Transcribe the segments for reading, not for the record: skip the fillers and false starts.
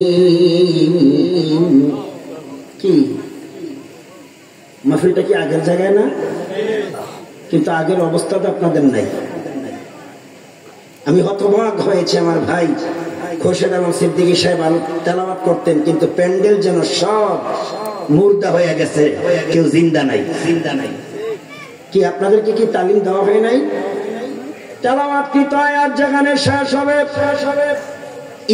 কি মাহফিলটা কি আগের জায়গায় না? কিন্তু আগের অবস্থা তো আপনাদের নাই। আমি হতবাক হয়েছি। আমার ভাই খোরশেদ আলম সিদ্দিকী সাহেব তেলাওয়াত করতেন, কিন্তু প্যান্ডেল যেন সব মুর্দা হয়ে গেছে, কেউ জিন্দা নাই। কি আপনাদেরকে কি তালিম দেওয়া হয় নাই? তেলাওয়াত কি তো আয়াত যেখানে শেষ হবে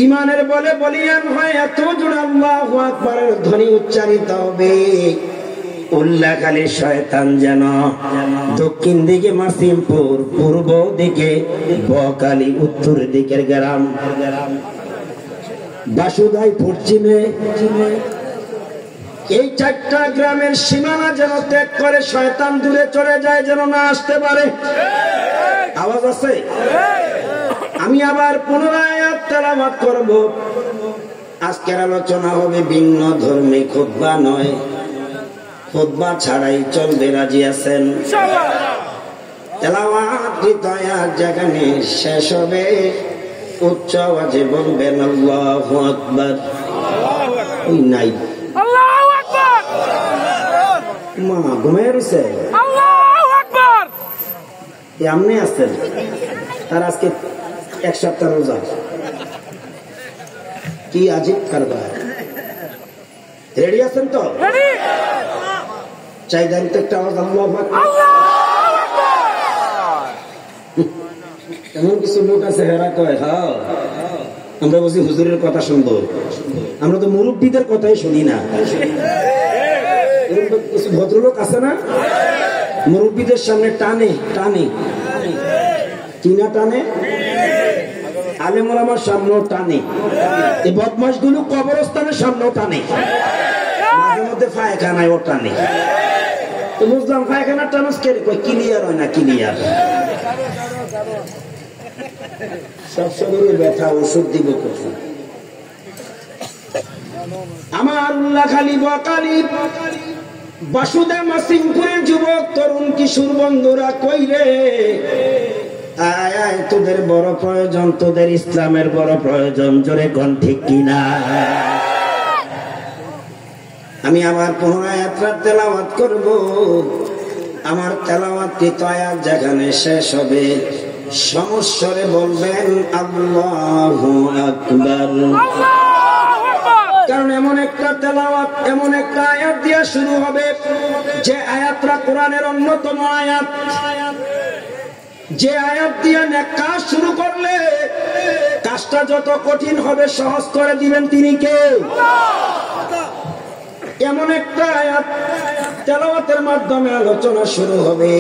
ইমানের বলে বলিয়ান হয়, এত জোরে আল্লাহু আকবারের ধ্বনি উচ্চারিত হবে, উল্লাখালী শয়তান যেন দক্ষিণ দিকে মাসিমপুর, পূর্ব দিকে বকালী, উত্তর দিকের গ্রাম বাসুদাই, পশ্চিমে এই চারটা গ্রামের সীমানা যেন ত্যাগ করে শয়তান দূরে চলে যায়, যেন না আসতে পারে। আওয়াজ আছে? আমি আবার পুনরায় তেলাওয়াত করব। আজকের আলোচনা হবে ভিন্ন ধর্মী, খুতবা নয়, খুতবা ছাড়াই চলবে। রাজি আছেন? তেলাওয়াত আয়াত যেখানে শেষ হবে উচ্চ আওয়াজে বলবেন আল্লাহু আকবার। ওই নাই আল্লাহু আকবার, মা ঘুমিয়ে রয়েছে, আল্লাহু আকবার। এমনি আছেন তার আজকে এক সপ্তাহ রোজা। কি আজীব কারবার। রেডি আছেন তো? রেডি। চাই দেন তো একটা আওয়াজ আল্লাহু আকবার। আল্লাহু আকবার। এমন কিছু লোক আছে হেরা কয় হ্যাঁ আমরা বলছি হুজুরের কথা শুনবো, আমরা তো মুরব্বীদের কথাই শুনি না। কিছু ভদ্রলোক আছে না, মুরব্বীদের সামনে টানে টানে কিনা টানে, আলেম ওলামার সামনেও টানে, এই বদমাশ গুলো কবরস্থানের সামনেও টানে, মাঝে মধ্যে পায়খানায় ও টানে। তো বুঝলাম পায়খানার টানস কে কয় ক্লিয়ার হয় না, ক্লিয়ার সব শরীরে ব্যথা, ওষুধ দিব কোথায়? আমার উল্লাখালী, বকালী, বাসুদা, মাসিমপুরের যুবক তরুণ কিশোর বন্ধুরা কই রে, আয় আয়, তোদের বড় প্রয়োজন, তোদের ইসলামের বড় প্রয়োজন, জোরে কোন ঠিক কিনা? আমি আবার পুনরায় তেলাওয়াত করব। আমার তেলাওয়াতটি তো আয়াত যেখানে শেষ হবে সমস্বরে বলবেন আল্লাহু আকবার। কারণ এমন একটা তেলাওয়াত, এমন একটা আয়াত দিয়া শুরু হবে যে আয়াতটা কোরআনের অন্যতম আয়াত, যে আয়াত দিয়া নেক কাজ শুরু করলে কাজটা যত কঠিন হবে সহজ করে দিবেন তিনি কে? এমন একটা আয়াত তেলাওয়াতের মাধ্যমে আলোচনা শুরু হবে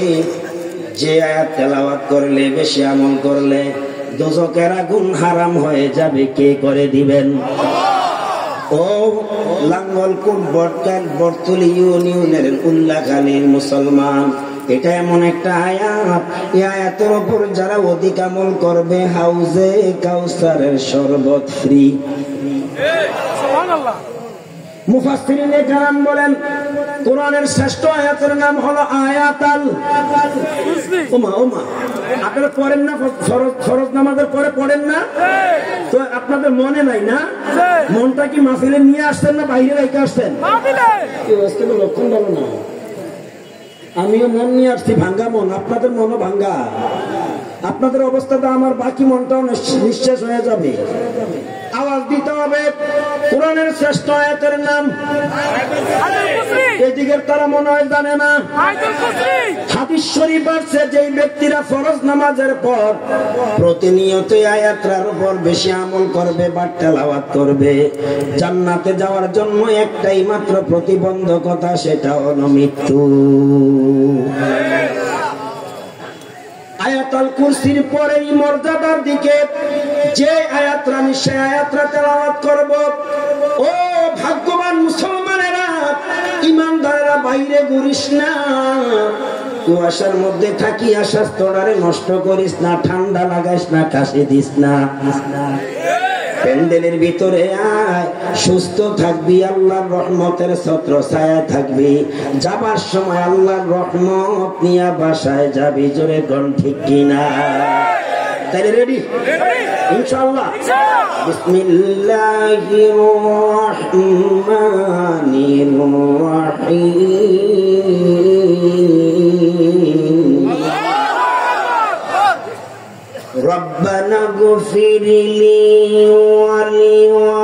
যে আয়াত তেলাওয়াত করলে, বেশি আমল করলে দোজখের আগুন হারাম হয়ে যাবে। কে করে দিবেন? ও লাঙ্গলকোট বটকাল বটতলী ইউনিয়নের উল্লাখালীর মুসলমান, এটা এমন একটা আয়াত, এই আয়াতের উপর যারা অধিক আমল করবে হাউজে কাউসারের শরবত ফ্রি। সুবহানাল্লাহ। মুফাসসিরিনে কেরাম বলেন কোরআনের শ্রেষ্ঠ আয়াতের নাম হলো আয়াতুল কুরসি। ওমা আপনারা পড়েন না? ফরজ নামাজের পরে পড়েন না? তো আপনাদের মনে নাই না? মনটা কি মাহফিলে নিয়ে আসছেন না বাইরে রেখে আসছেন? মাহফিলে। লক্ষণ ভালো না। আমিও মন নিয়ে আসছি, ভাঙ্গা মন। আপনাদের মনও ভাঙ্গা। আপনাদের অবস্থাটা আমার বাকি মনটাও নিঃশেষ হয়ে যাবে। আওয়াজ দিতে হবে কোরআনের শ্রেষ্ঠ আয়াতের নাম। এদিকের তারা মনে হয় জানে না। হাদিস শরীফ আছে যেই ব্যক্তিরা ফরজ নামাজের পর প্রতিনিয়ত আয়াতটার উপর বেশি আমল করবে বা তেলাওয়াত করবে, জান্নাতে যাওয়ার জন্য একটাই মাত্র প্রতিবন্ধকতা, সেটা হলো মৃত্যু। আয়াতুল কুরসির পরেই মর্যাদার দিকে যে আয়াতটা, আমি সেই আয়াতটা তেলাওয়াত করব। ও ভাগ্যবান মুসলমানেরা, ইমানদারেরা, বাইরে ঘুরিস না, কুয়াশার মধ্যে থাকি স্বাস্থ্যটারে নষ্ট করিস না, ঠান্ডা লাগাইস না, কাশি দিস না। প্যান্ডেলের ভিতরে আয়, সুস্থ থাকবি, আল্লাহর রহমতের ছত্র ছায়া থাকবি, যাবার সময় আল্লাহর রহমত নিয়ে বাসায় যাবি। জোরে কোন ঠিক কিনা? তাহলে রেডি ইনশাআল্লাহ। বিসমিল্লাহির রহমানির রহিম রব্বানা গফিরলি ওয়া লিওয়ালিদাইয়া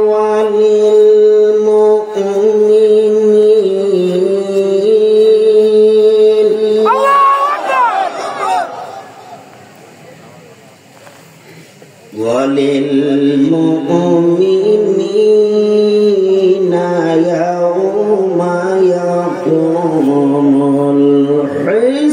ওয়া লিল وللمؤمنين يوم يقوم الحساب.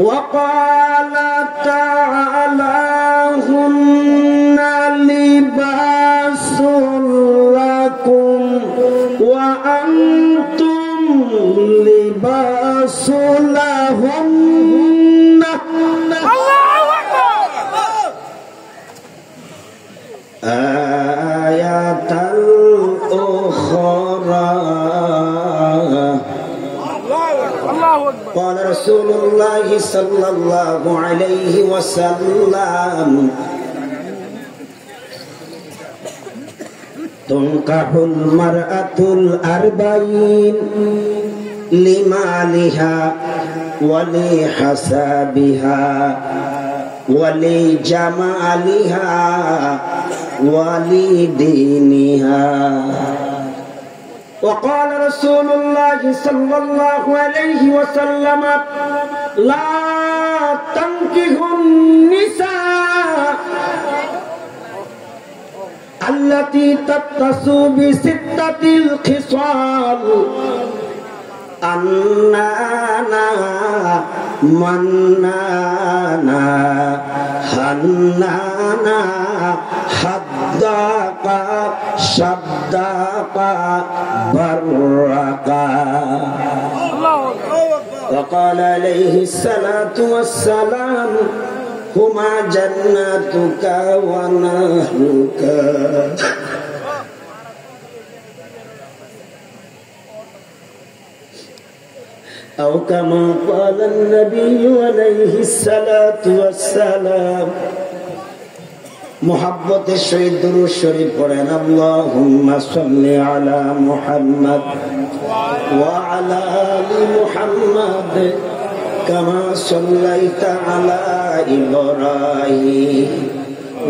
وقال تعالى هن لباس لكم وأنتم لباس لهن. الله أكبر. آية أخرى قال رسول الله صلى الله عليه وسلم تنكح المرأة الأربعين لمالها ولحسابها ولجمالها ولدينها. وقال رسول الله صلى الله عليه وسلم لا تنكحوا النساء التي تتصل بستة الخصال أنانا منانا حنانا حداقا شداقا برقا. وقال عليه الصلاة والسلام هما جنتك ونهرك. أو كما قال النبي عليه الصلاة والسلام. محبت الشهيد درود الشريف قرآن اللهم صل على محمد وعلى آل محمد كما صليت على إبراهيم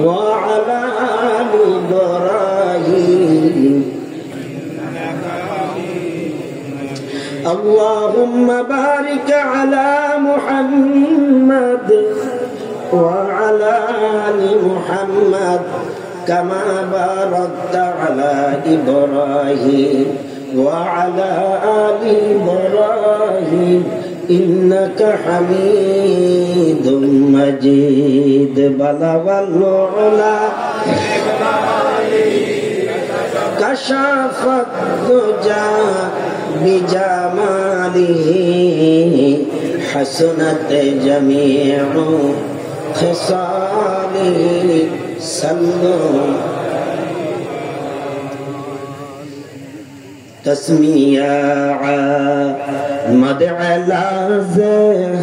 وعلى آل إبراهيم. اللهم بارك على محمد وعلى آل محمد كما باركت على إبراهيم وعلى آل إبراهيم إنك حميد مجيد. بلغ العلا كشف الدجى بجماله حسنت جميع خصاله. صلوا تسمیہ مدعلاز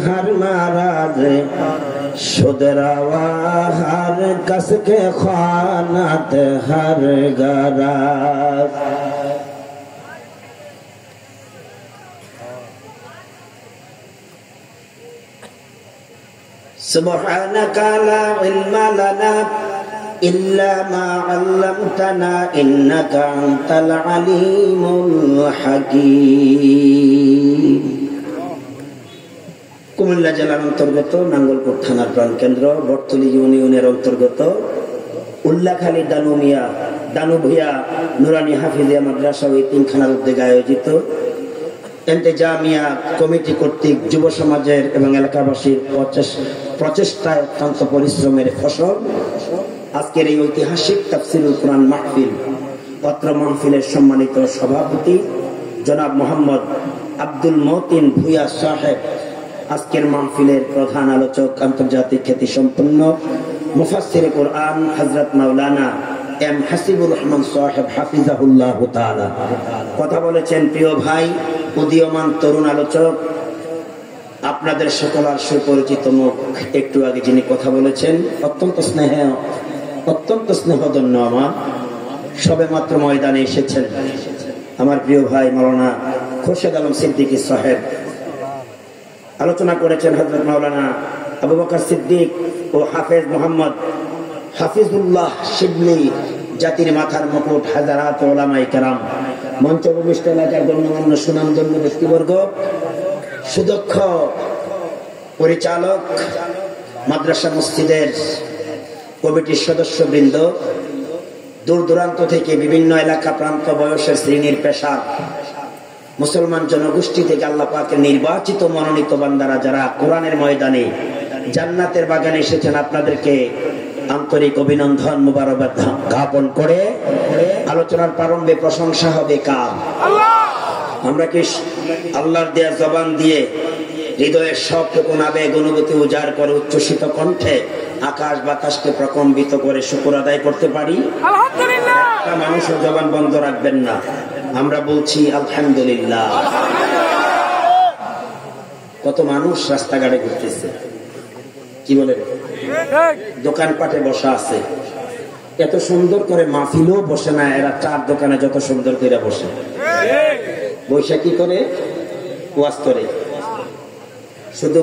ہر ماراز شدروا ہر کس کے خانت ہر گراز. سبحانك لا علم لنا إلا ما علمتنا إنك أنت العليم الحكيم. কুমিল্লা জেলার অন্তর্গত নাঙ্গলকোট থানার প্রাণকেন্দ্র বটতলী ইউনিয়নের অন্তর্গত উল্লাখালী দানুভিয়া নুরানি হাফিজিয়া মাদ্রাসা ও এতিমখানার উদ্যোগে আয়োজিত এন্তেজামিয়া কমিটি কর্তৃক যুব সমাজের এবং এলাকাবাসীর প্রচেষ্টায় অত্যন্ত পরিশ্রমের ফসল আজকের এই ঐতিহাসিক তাফসিরুল কোরআন মাহফিল। অত্র মাহফিলের সম্মানিত সভাপতি জনাব মোহাম্মদ আব্দুল মতিন ভুঁইয়া সাহেব, আজকের মাহফিলের প্রধান আলোচক আন্তর্জাতিক খ্যাতি সম্পন্ন মুফাসসিরে কোরআন হযরত মাওলানা এম হাসিবুর রহমান সাহেব হাফিজাহুল্লাহ তাআলা কথা বলেছেন। প্রিয় ভাই, উদীয়মান তরুণ আলোচক, আপনাদের সকলের সুপরিচিত মুখ একটু আগে যিনি কথা বলেছেন, অত্যন্ত স্নেহধন্য আমার, সবে মাত্র ময়দানে এসেছেন আমার প্রিয় ভাই মাওলানা খোরশেদ আলম সিদ্দিকী সাহেব। আলোচনা করেছেন হযরত মাওলানা আবু বকর সিদ্দিক ও হাফেজ মোহাম্মদ হাফিজুল্লাহ শিবলি, জাতির মাথার মুকুট, হাজারাত ওলামায়ে কেরাম, মঞ্চ উপবিষ্ট এলাকার গণ্যমান্য সুনামধন্য ব্যক্তিবর্গ, সুদক্ষ পরিচালক, মাদ্রাসা মসজিদের কমিটির সদস্যবৃন্দ, দূর দূরান্ত থেকে বিভিন্ন এলাকা, প্রান্ত, বয়সের, শ্রেণীর, পেশা, মুসলমান জনগোষ্ঠী থেকে আল্লাহ পাকের নির্বাচিত মনোনীত বান্দারা যারা কোরআনের ময়দানে জান্নাতের বাগানে এসেছেন, আপনাদেরকে আন্তরিক অভিনন্দন মুবারকবাদ জ্ঞাপন করে আলোচনার প্রারম্ভে প্রশংসা হবে কার? আমরা কি আল্লাহর দেয়া জবান দিয়ে হৃদয়ের সবটুকু আবেগ অনুভূতি উজাড় করে উচ্ছ্বসিত কণ্ঠে আকাশ বাতাসকে প্রকম্পিত করে শুকর আদায় করতে পারি? আলহামদুলিল্লাহ। মানুষের জবান বন্ধ রাখবেন না, আমরা বলছি আলহামদুলিল্লাহ। কত মানুষ রাস্তাঘাটে ঘুরতেছে, কি বলে, দোকানপাটে বসা আছে, এত সুন্দর করে মাহফিলও বসে না, এরা চার দোকানে যত সুন্দর করে বসে, বৈশাখী করে ওয়াজ করে শুধু।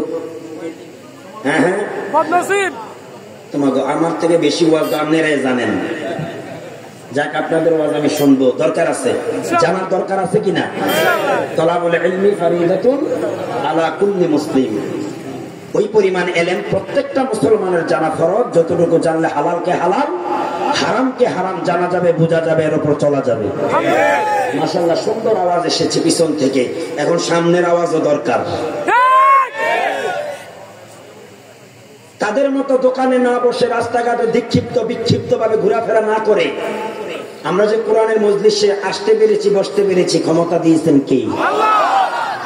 হ্যাঁ হ্যাঁ, তোমাকে আমার থেকে বেশি ওয়াজ আপনারাই জানেন। যাক, আপনাদের ওয়াজ আমি শুনবো, দরকার আছে, জানার দরকার আছে কিনা? তলাবুল ইলমি ফারিদাতুন আলা কুল্লি মুসলিম। ওই পরিমাণ এলেম প্রত্যেকটা মুসলমানের জানা ফরজ, যতটুকু জানলে হালালকে হালাল, হারামকে হারাম জানা যাবে, বোঝা যাবে, এর উপর চলা যাবে। মাশাআল্লাহ, সুন্দর আওয়াজ এসেছে পিছন থেকে, এখন সামনের আওয়াজও দরকার। তাদের মতো দোকানে না বসে রাস্তাঘাটে বিক্ষিপ্ত ভাবে ঘোরাফেরা না করে আমরা যে কোরআনের মজলিসে আসতে পেরেছি, বসতে পেরেছি, ক্ষমতা দিয়েছেন কে?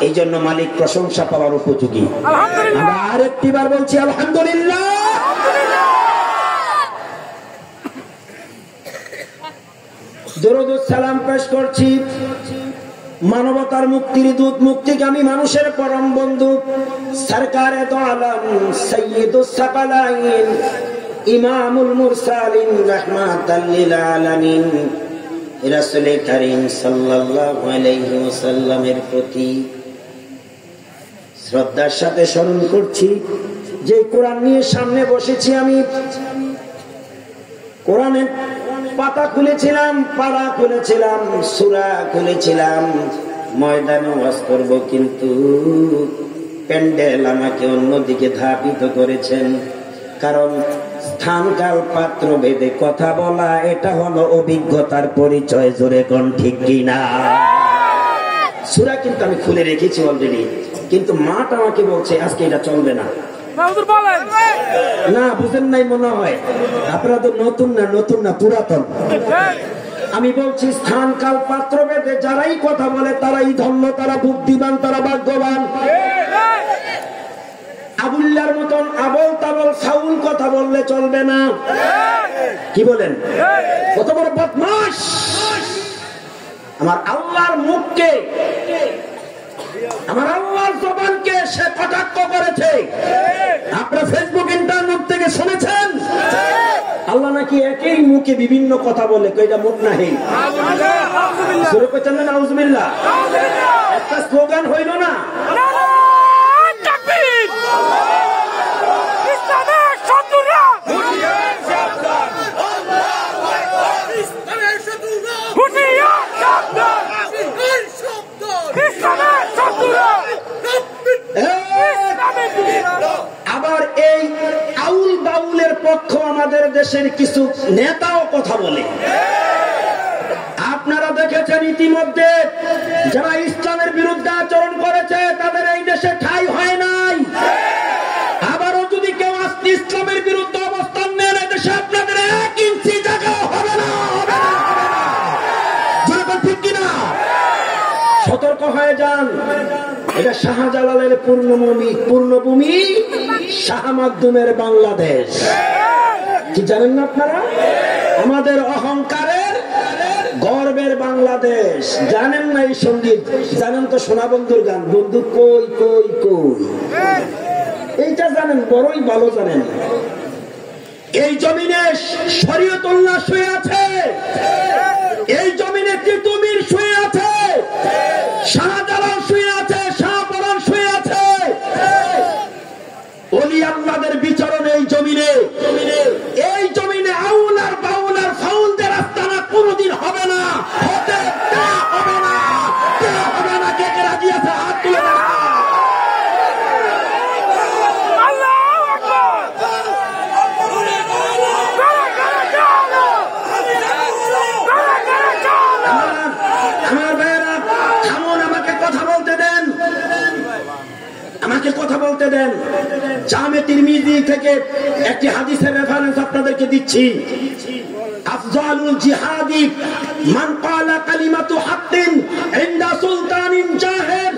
এই জন্য মালিক প্রশংসা পাওয়ার উপযোগী। আমরা আরেকটিবার বলছি আলহামদুলিল্লাহ। দরুদ ও সালাম পেশ করছি মানবতার মুক্তির দূত, মুক্তিগামী মানুষের পরম বন্ধু, সরকারে দো আলম সাইয়্যিদুস সাকালাইন, ইমামুল মুরসালিন, রাহমাতাল লিল আলামিন, রাসূল করিম সাল্লাল্লাহু আলাইহি ওয়াসাল্লামের প্রতি শ্রদ্ধার সাথে স্মরণ করছি যে কোরআন নিয়ে সামনে বসেছি আমি। কোরআনের পাতা খুলেছিলাম, পারা খুলেছিলাম, সূরা খুলেছিলাম, ময়দানে ওয়াজ করব, কিন্তু প্যান্ডেল আমাকে অন্যদিকে ধাবিত করেছেন। কারণ স্থান কাল পাত্র ভেদে কথা বলা, এটা হলো অভিজ্ঞতার পরিচয়। জোরে কোন ঠিক কিনা? সূরা কিন্তু আমি খুলে রেখেছি অলরেডি, কিন্তু মাঠ আমাকে বলছে আজকে এটা চলবে না। না, বুঝেন নাই মনে হয়, আপনারা তো নতুন না পুরাতন। আমি বলছি স্থান কাল পাত্র ভেদে যারাই কথা বলে তারাই ধন্য, তারা বুদ্ধিমান, তারা ভাগ্যবান। আবুল্লার মতন আবল তাবল ফাউল কথা বললে চলবে না। কি বলেন? কত বড় বদমাশ! আমার আল্লাহর মুখকে, আমার আল্লাহর জবানকে সে কটাক্ষ করেছে। আপনারা ফেসবুক ইন্টারনেট থেকে শুনেছেন আল্লাহ নাকি একই মুখে বিভিন্ন কথা বলে, কইটা মুখ নাহি। শুরু করছেন না নাউজুবিল্লাহ, একটা স্লোগান হইল না, আবার এই আউল বাউলের পক্ষ আমাদের দেশের কিছু নেতাও কথা বলে। আপনারা দেখেছেন ইতিমধ্যে যারা ইসলামের বিরুদ্ধে আচরণ করেছে তাদের এই দেশে ঠাঁই হয় নাই। আবারও যদি কেউ আজকে ইসলামের বিরুদ্ধে অবস্থান নেন, দেশে আপনাদের 1 ইঞ্চি জায়গা হবে না। ঠিক কিনা? সতর্ক হয়ে যান। এটা শাহজালালের পূর্ণভূমি, শাহ মাকদুমের বাংলাদেশ। কি জানেন না আপনারা? আমাদের অহংকার বাংলাদেশ, জানেন না এই সঙ্গীত? জানেন তো সোনা বন্ধুর গান, বন্ধু কই কই কই, এইটা জানেন, বড়ই ভালো জানেন। এই জমিনে শরীয়তুল্লাহ শুয়ে আছে, এই জমিনে তিতুমির শুয়ে আছে, শাহজালাল শুয়ে আছে, শাহপরান শুয়ে আছে। ওলি আল্লাহদের বিচরণ এই জমিনে, এই জমিনে আউলার বাউলার ফাউলদের আস্তানা কোনোদিন হবে না, হতে হবে না, হবে না। কে কে রাজি আছে হাত তুলে দেন। আমাকে কথা বলতে দেন। জামে তিরমিজি থেকে একটি হাদিসের রেফারেন্স আপনাদেরকে দিচ্ছি। আফজালুল জিহাদি মান ক্বালা কালিমাতু হাক্কিন ইনদা সুলতানিন জাহির।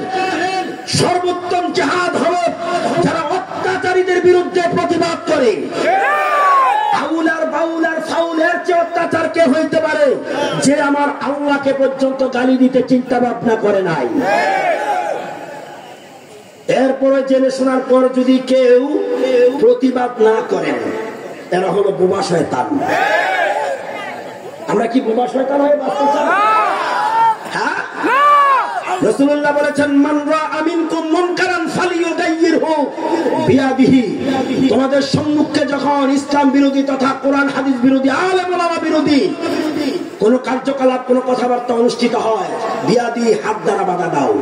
সর্বোত্তম জিহাদ হলো যারা অত্যাচারীদের বিরুদ্ধে প্রতিবাদ করে। আউলার বাউলার ফাউলের চেয়ে অত্যাচার কে হইতে পারে যে আমার আল্লাহকে পর্যন্ত গালি দিতে চিন্তা ভাবনা করে নাই। এরপরে জেনে শোনার পর যদি কেউ প্রতিবাদ না করেন, এরা হলো বোবা শয়তান। আমরা কি বোবা শয়তান হয়ে বাঁচতে চাই? হ্যাঁ, রাসূলুল্লাহ বলেছেন, মান রাআ মিনকুম মুনকারান ফালিয়ুগাইয়িরহু বিয়াদিহি। তোমাদের সম্মুখে যখন ইসলাম বিরোধী তথা কোরআন হাদিস বিরোধী, আলেম ওলামা বিরোধী কোন কার্যকলাপ, কোন কথাবার্তা অনুষ্ঠিত হয়, বিয়াদি, হাত দ্বারা বাধা দাও।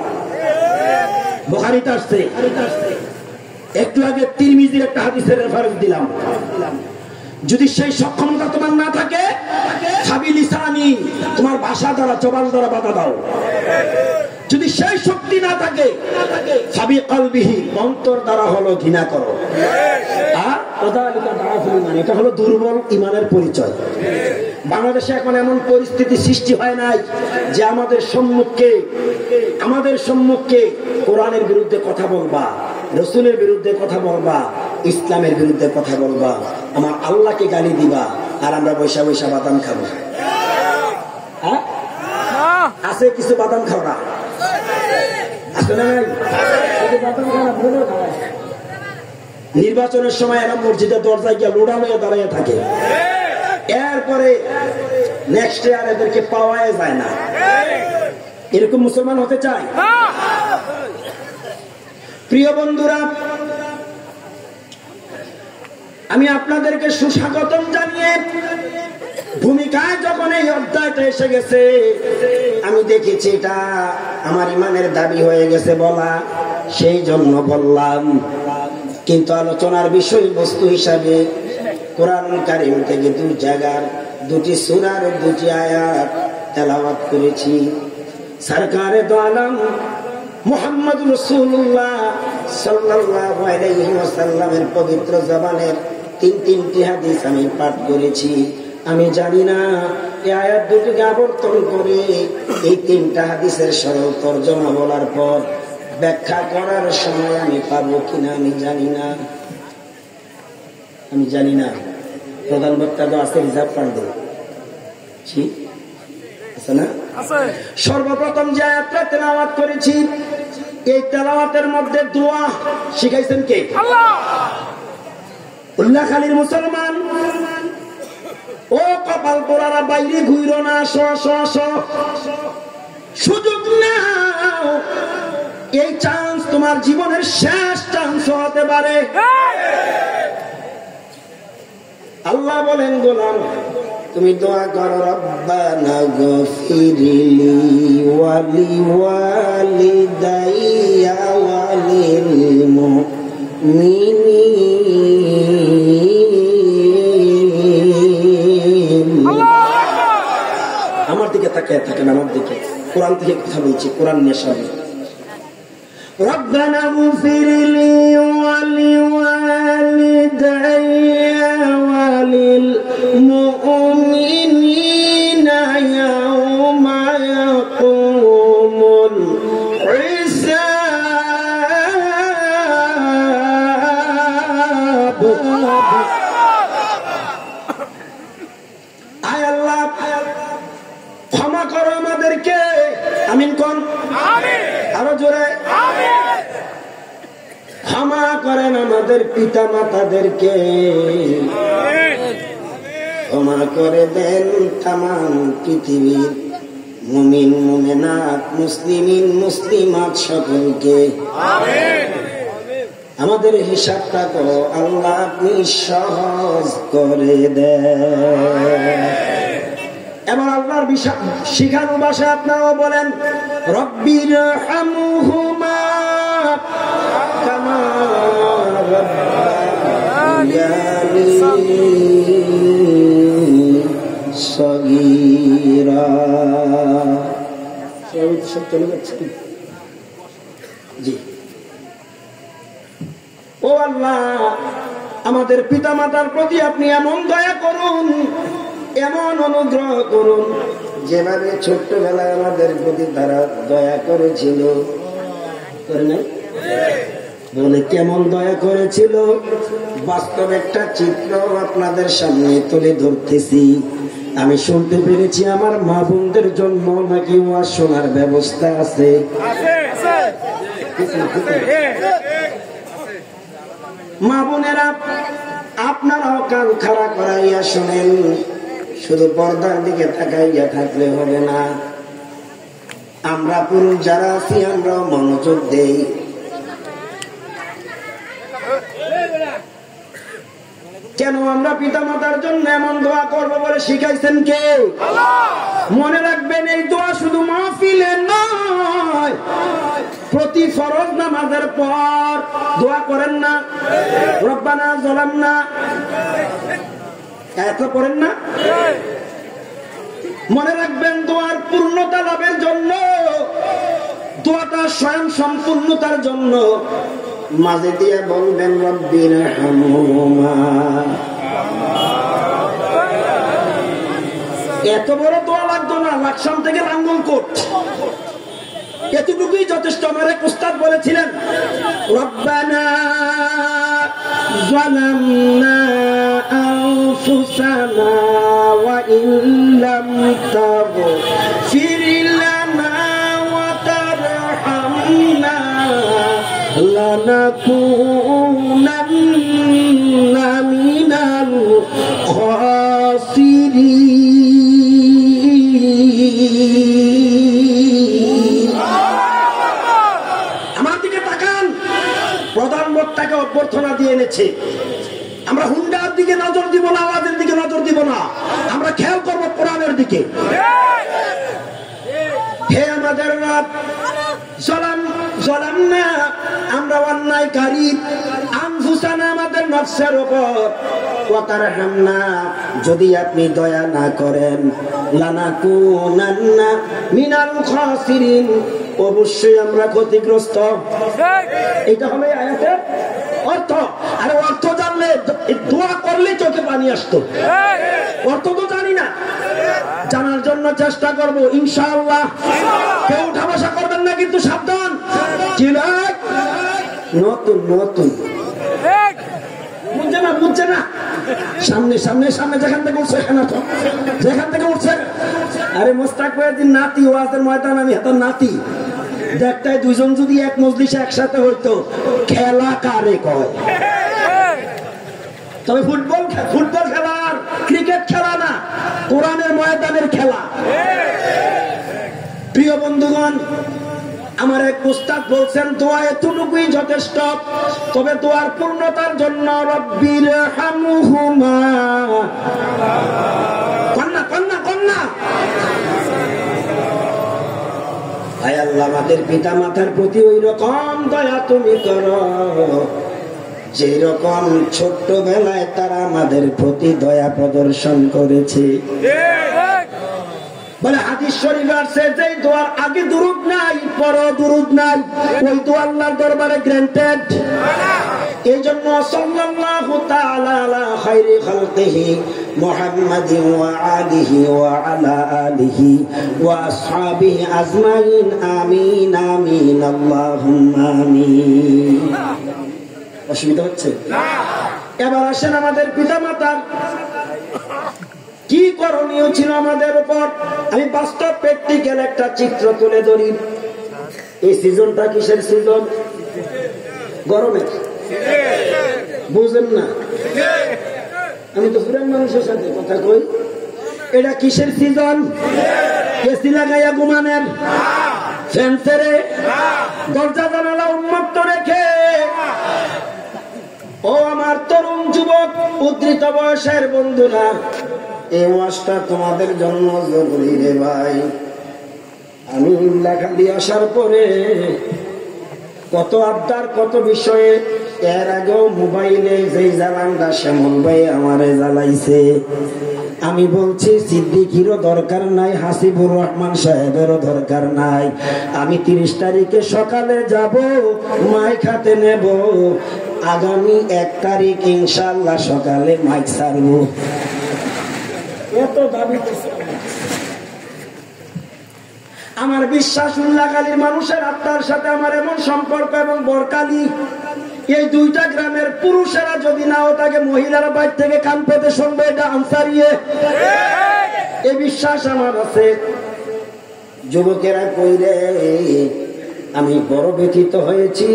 বুখারীতে আসছে। একটু আগে তিরমিজির একটা হাদিসের রেফারেন্স দিলাম। যদি সেই সক্ষমতা তোমার না থাকে, সাবিলিসানি, তোমার ভাষা দ্বারা, জবান দ্বারা বাধা দাও। যদি সেই শক্তি না থাকে, সাবি কলবিহি, অন্তর দ্বারা হলো ঘৃণা করো। আর এটা হলো দুর্বল ইমানের পরিচয়। বাংলাদেশে এখন এমন পরিস্থিতি সৃষ্টি হয় নাই যে আমাদের সম্মুখে কোরআনের বিরুদ্ধে কথা বলবা, রসুলের বিরুদ্ধে কথা বলবা, ইসলামের বিরুদ্ধে কথা বলবা, আমার আল্লাহকে গালি দিবা, আর আমরা বৈশা বৈশা বাদাম খাবো। হ্যাঁ, আছে কিছু বাদাম খাওয়া আছে না? নির্বাচনের সময় এরা মসজিদের দরজায় গিয়ে লোড়া লয়ে দাঁড়িয়ে থাকে। এরপরে নেক্সট ইয়ার এদেরকে পাওয়া যায় না। এরকম মুসলমান হতে চায়? প্রিয় বন্ধুরা, আমি আপনাদেরকে সুস্বাগতম জানিয়ে ভূমিকায় যখন এই অধ্যায়টা এসে গেছে, আমি দেখেছি এটা আমার ইমানের দাবি হয়ে গেছে বলা, সেই জন্য বললাম। কিন্তু আলোচনার বিষয়বস্তু হিসাবে কোরআন কারীম থেকে দুই জায়গার দুটি সূরার দুটি আয়াত তেলাওয়াত করেছি। সরকারে দো আলম মুহাম্মদ রাসূলুল্লাহ সাল্লাল্লাহু আলাইহি ওয়াসাল্লামের পবিত্র জবানের তিনটি হাদিস আমি পাঠ করেছি। আমি জানি না এই আয়াত দুটিকে আবর্তন করে এই তিনটা হাদিসের সরল তরজমা বলার পর ব্যাখ্যা করার সময় আমি পাবো কিনা আমি জানি না। প্রধান বক্তা তো আছে রিজার্ভ পান্ডে, আছে না? সর্বপ্রথম যে আয়াতটা তেলাওয়াত করেছি, এই তেলাওয়াতের মধ্যে দোয়া শিখাইছেন কে? আল্লাহ। উল্লাখালীর মুসলমান, ও কপাল পোড়ারা বাইরে ঘুরো না, সুযোগ নাও, এই চান্স তোমার জীবনের শেষ চান্স হতে পারে। আল্লাহ বলেন, গোলাম তুমি দোয়া করো, রব্বানা গফিরলি ওয়ালিদাইয়া ওয়ালিল মুমিনিন। আমার দিকে তাকিয়ে থাকেন, আমার দিকে। কোরআন থেকে কথা বলছি, কোরআন নিয়ে সামনে। রব্বানা গফিরলি ওয়ালিদাইয়া ওয়ালিল মুমিনিনা ইয়াওমা ইয়াকুমুল হিসাব। আয় আল্লাহ, ক্ষমা করো আমাদেরকে। করেন আমাদের পিতা মাতাদেরকে, ক্ষমা করে দেন তামাম পৃথিবীর মুমিন মুমিনাত মুসলিমিন মুসলিমাত সকলকে। আমাদের হিসাবটা তো আল্লাহ আপনি সহজ করে দেন। এবার আল্লাহর শিখানো ভাষায় আপনারাও বলেন রব্বির হামহুমা কামা রাব্বায়ানি সগীরা। সব চলে যাচ্ছে। জি, ও আল্লাহ, আমাদের পিতা মাতার প্রতি আপনি এমন দয়া করুন, এমন অনুগ্রহ করুন, যেভাবে ছোট্টবেলায় আমাদের প্রতি তারা দয়া করেছিল। বলে কেমন দয়া করেছিল, বাস্তব একটা চিত্র আপনাদের সামনে তুলে ধরতেছি। আমি শুনতে পেরেছি আমার মা বোনদের জন্য নাকি ওয়াজ শোনার ব্যবস্থা আছে। মা বোনেরা, আপনারাও কান খাড়া করাইয়া শোনেন, শুধু পর্দার দিকে তাকাইয়া থাকলে হবে না। আমরা পুরুষ যারা আছি আমরাও মনোযোগ দেই। কেন আমরা পিতা মাতার জন্য এমন দোয়া করবো বলে শিখাইছেন কে? মনে রাখবেন, এই দোয়া শুধু মাহফিলে নয়, প্রতি ফরজ নামাজের পর দোয়া করেন না? রব্বানা যালামনা, এত করেন না? মনে রাখবেন, দোয়ার পূর্ণতা লাভের জন্য, দোয়াটা স্বয়ং সম্পূর্ণতার জন্য মাঝে দিয়ে বলবেন রব্বির হামহুমা। এত বড় দোয়া লাগতো না, লাকসাম থেকে লাঙ্গল কোট, এতটুকুই যথেষ্ট। আমার এক উস্তাদ বলেছিলেন রব্বানা যালামনা আনফুসানা ওয়া ইল্লাম তাগফির লানা ওয়া তারহামনা লানাকুনান্না মিনাল খাসিরিন। আমার দিকে তাকান, প্রধান বক্তাকে অভ্যর্থনা দিয়ে এনেছে। আমরা হুন্ডার দিকে নজর দিব না, আওয়াজের দিকে নজর দিব না, আমরা খেয়াল করবো কোরআনের দিকে। হে আমাদের রব, যালামনা, আমরা অন্যায়কারী, আনফুসানা, আমাদের নফসের উপর, ওয়া তারহামনা, যদি আপনি দয়া না করেন, লানাকুনান্না মিনাল খাসিরিন, অবশ্যই আমরা ক্ষতিগ্রস্ত। এটা হলো আয়াতের অর্থ। আরে অর্থ জানলে দোয়া করলে চোখে পানি আসতো, অর্থ তো জানি না, জানার জন্য চেষ্টা করব ইনশাআল্লাহ। কেউ উঠা বসা করবেন না কিন্তু, সাবধান। নতুন নতুন বুঝছে না, বুঝছে না, সামনে সামনে সামনে, যেখান থেকে উঠছে যেখান থেকে উঠছে। আরে মোস্তাক ভাইয়ের নাতি, ওয়াজের ময়দান আমি হাতের নাতি। দেখটাই দুইজন যদি এক মজলিসে একসাথে হইতো, খেলা কারে কয়? তবে ফুটবল খেলা আর ক্রিকেট খেলা না, কোরআনের ময়দানের খেলা। প্রিয় বন্ধুগণ, আমার এক উস্তাদ বলছেন দোয়া এতটুকুই যথেষ্ট, তবে দোয়ার পূর্ণতার জন্য রব্বির হামহুমা, কন্যা কন্যা কন্যা, আয় আল্লাহ, আমাদের পিতা মাতার প্রতি ওই রকম দয়া তুমি করো যেই রকম ছোট্টবেলায় তারা আমাদের প্রতি দয়া প্রদর্শন করেছে। বলে হাদিস শরীফে আছে, যে দোয়ার আগে দুরূদ নাই, পরে দুরূদ নাই, ওই দোয়া আল্লাহর দরবারে গ্রান্টেড। এই জন্য সাল্লাল্লাহু তাআলা আলা খায়রি খালকিহি মুহাম্মাদিন ওয়া আলিহি ওয়া আলা আলিহি ওয়া আসহাবিহি আজমাইন, আমিন আমিন আল্লাহুম্মা আমিন। অসুবিধা হচ্ছে না? এবার আসেন আমাদের পিতামাতার কি করণীয় ছিল আমাদের উপর। আমি বাস্তব প্র্যাকটিক্যাল একটা চিত্র তুলে ধরি। এই সিজনটা কিসের সিজন? গরমের। বুঝেন না? আমি তো পুরান মানুষের সাথে কথা কই। এটা কিসের সিজন? এসি লাগাইয়া ঘুমানের, ফ্যান ছেড়ে, দরজা জানালা উন্মুক্ত রেখে। ও আমার তরুণ যুবক, উদ্ধৃত বয়সের বন্ধুরা, এই ওয়াজটা তোমাদের জন্য জরুরি রে ভাই। আমি লেখা দিয়ে আসার পরে কত আবদার, কত বিষয়ে, এর আগেও মোবাইলে যে জ্বালানটা শ্যামল ভাই আমারে জ্বালাইছে, আমি বলছি সিদ্দিকিরও দরকার নাই, হাসিবুর রহমান সাহেবেরও দরকার নাই। আমি 30 তারিখে সকালে যাব, মাইক হাতে নেব। আগামী 1 তারিখ ইনশাআল্লাহ সকালে মাইক ছাড়বো। এত দাবি আমার বিশ্বাস, উল্লাকালীর মানুষের আত্মার সাথে আমার এমন সম্পর্ক, এবং বরকালী এই 2টা গ্রামের পুরুষেরা যদি নাও তাকে মহিলারা বাইর থেকে কান পেতে শুনবে, এটা আনসারিয়ে। এই বিশ্বাস আমার আছে। যুবকেরা কইরে, আমি বড় ব্যথিত হয়েছি।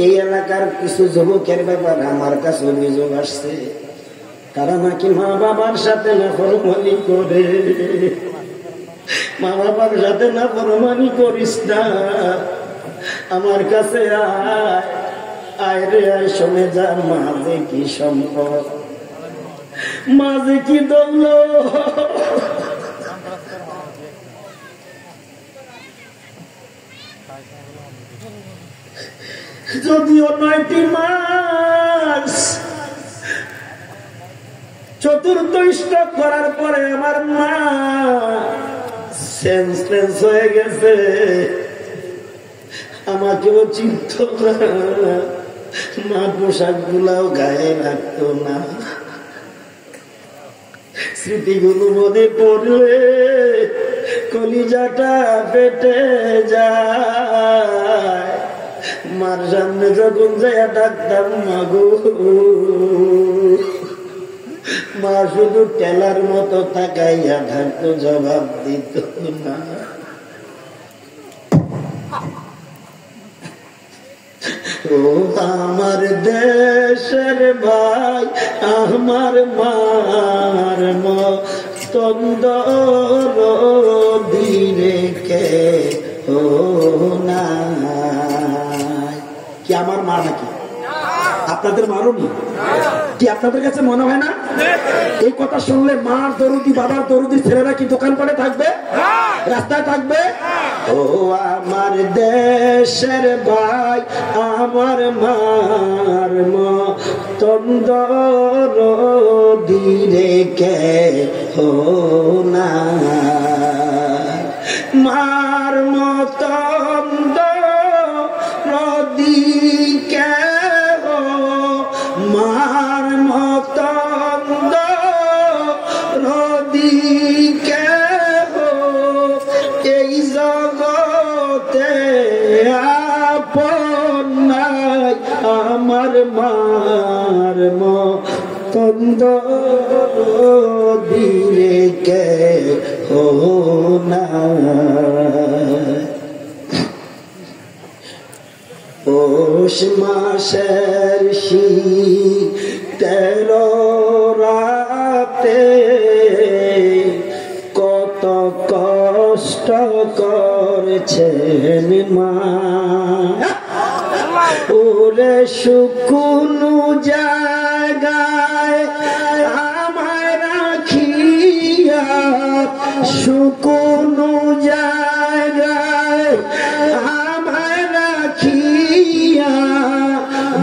এই এলাকার কিছু যুবকের ব্যাপারে আমার কাছে অভিযোগ আসছে, তারা নাকি মা বাবার সাথে নাফরমানি করে। মা বাবার সাথে নাফরমানি করিস না, আমার কাছে আয় রে আয়, শুনে যা মাঝে কি সম্পদ, মাঝে কি দৌলত। যদিও 9টি মাস চতুর্থ স্টক করার পরে আমার মা সেন্সলেস হয়ে গেছে, আমাকেও চিনত না, মা পোশাক গুলাও গায়ে রাখতো না। স্মৃতিগুলো মনে পড়লে কলিজাটা ফেটে যায়। মার সামনে যখন যাইয়া ডাকতাম মাগো, মা শুধু টেলার মতো তাকাইয়া থাকতো, জবাব দিত না। ও আমার দেশের ভাই, আমার মার মতন্দর দিনে কে ও না। কি আমার মা নাকি? আপনাদের মারুনি কি? আপনাদের কাছে মনে হয় না এই কথা শুনলে মার দরুদি, বাবার দরুদি ছেলেরা কি দোকান করে থাকবে, রাস্তায় থাকবে? ও আমার দেশের ভাই, আমার মার মতন্দর দিনে কে হো না। মার মতন্দর দিকে হো, মার মতন্দর দিকে হো, এই জগতে আপন নাই আমার মার মতন্দর দিলে কে হো না। পৌষ মাসের শীতের রাতে কত কষ্ট করছেন মা, ওরে শুকুনু জায়গায় আমায় রাখিয়া, শুকুনু জায়গায় আমায় রাখিয়া,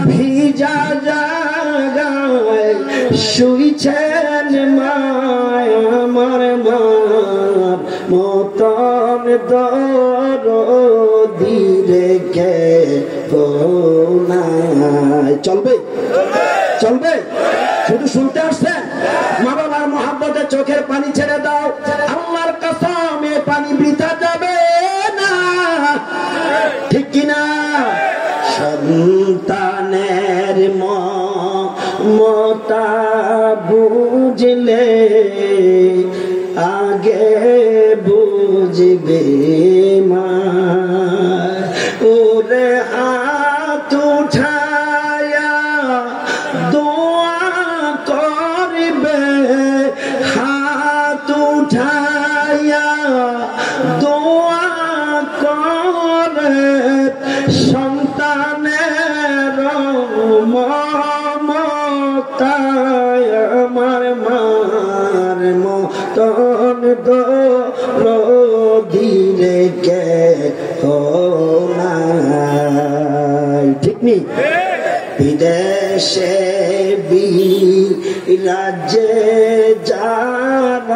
ভিজা জায়গায় শুইছেন মায় আমার মার মতন দরদি রেখে নাই। চলবে চলবে, শুধু শুনতে আসছেন? মা বাবার মহাব্বতে চোখের পানি ছেড়ে দাও, আল্লাহর কসম এ পানি বৃথা যাবে না, ঠিক কিনা? সন্তানের মমতা বুঝলে আগে বুঝবে মা, ওরে হাত উঠায়া তাই আমার মার মতন দিলে কে নাই, ঠিক নি? বিদেশে রাজ্যে যার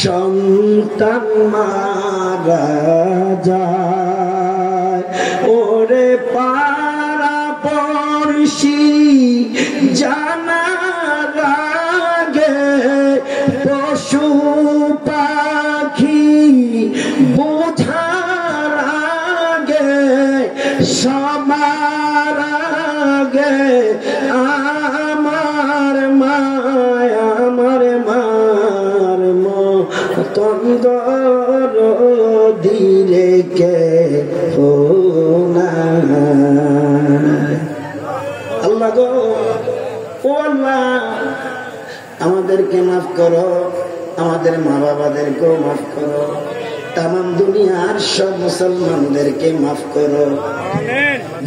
সন্তান মারা যায়, ওরে পাড়া পড়শি জানার আগে পশু পাখি বোঝার আগে সবার আগে আমার মার মতন্দর দিলে কে আল্লাহ গো, ও আল্লাহ আমাদেরকে মাফ করো, আমাদের মা বাবাদেরকেও মাফ করো, তামাম দুনিয়ার সব মুসলমানদেরকে মাফ করো।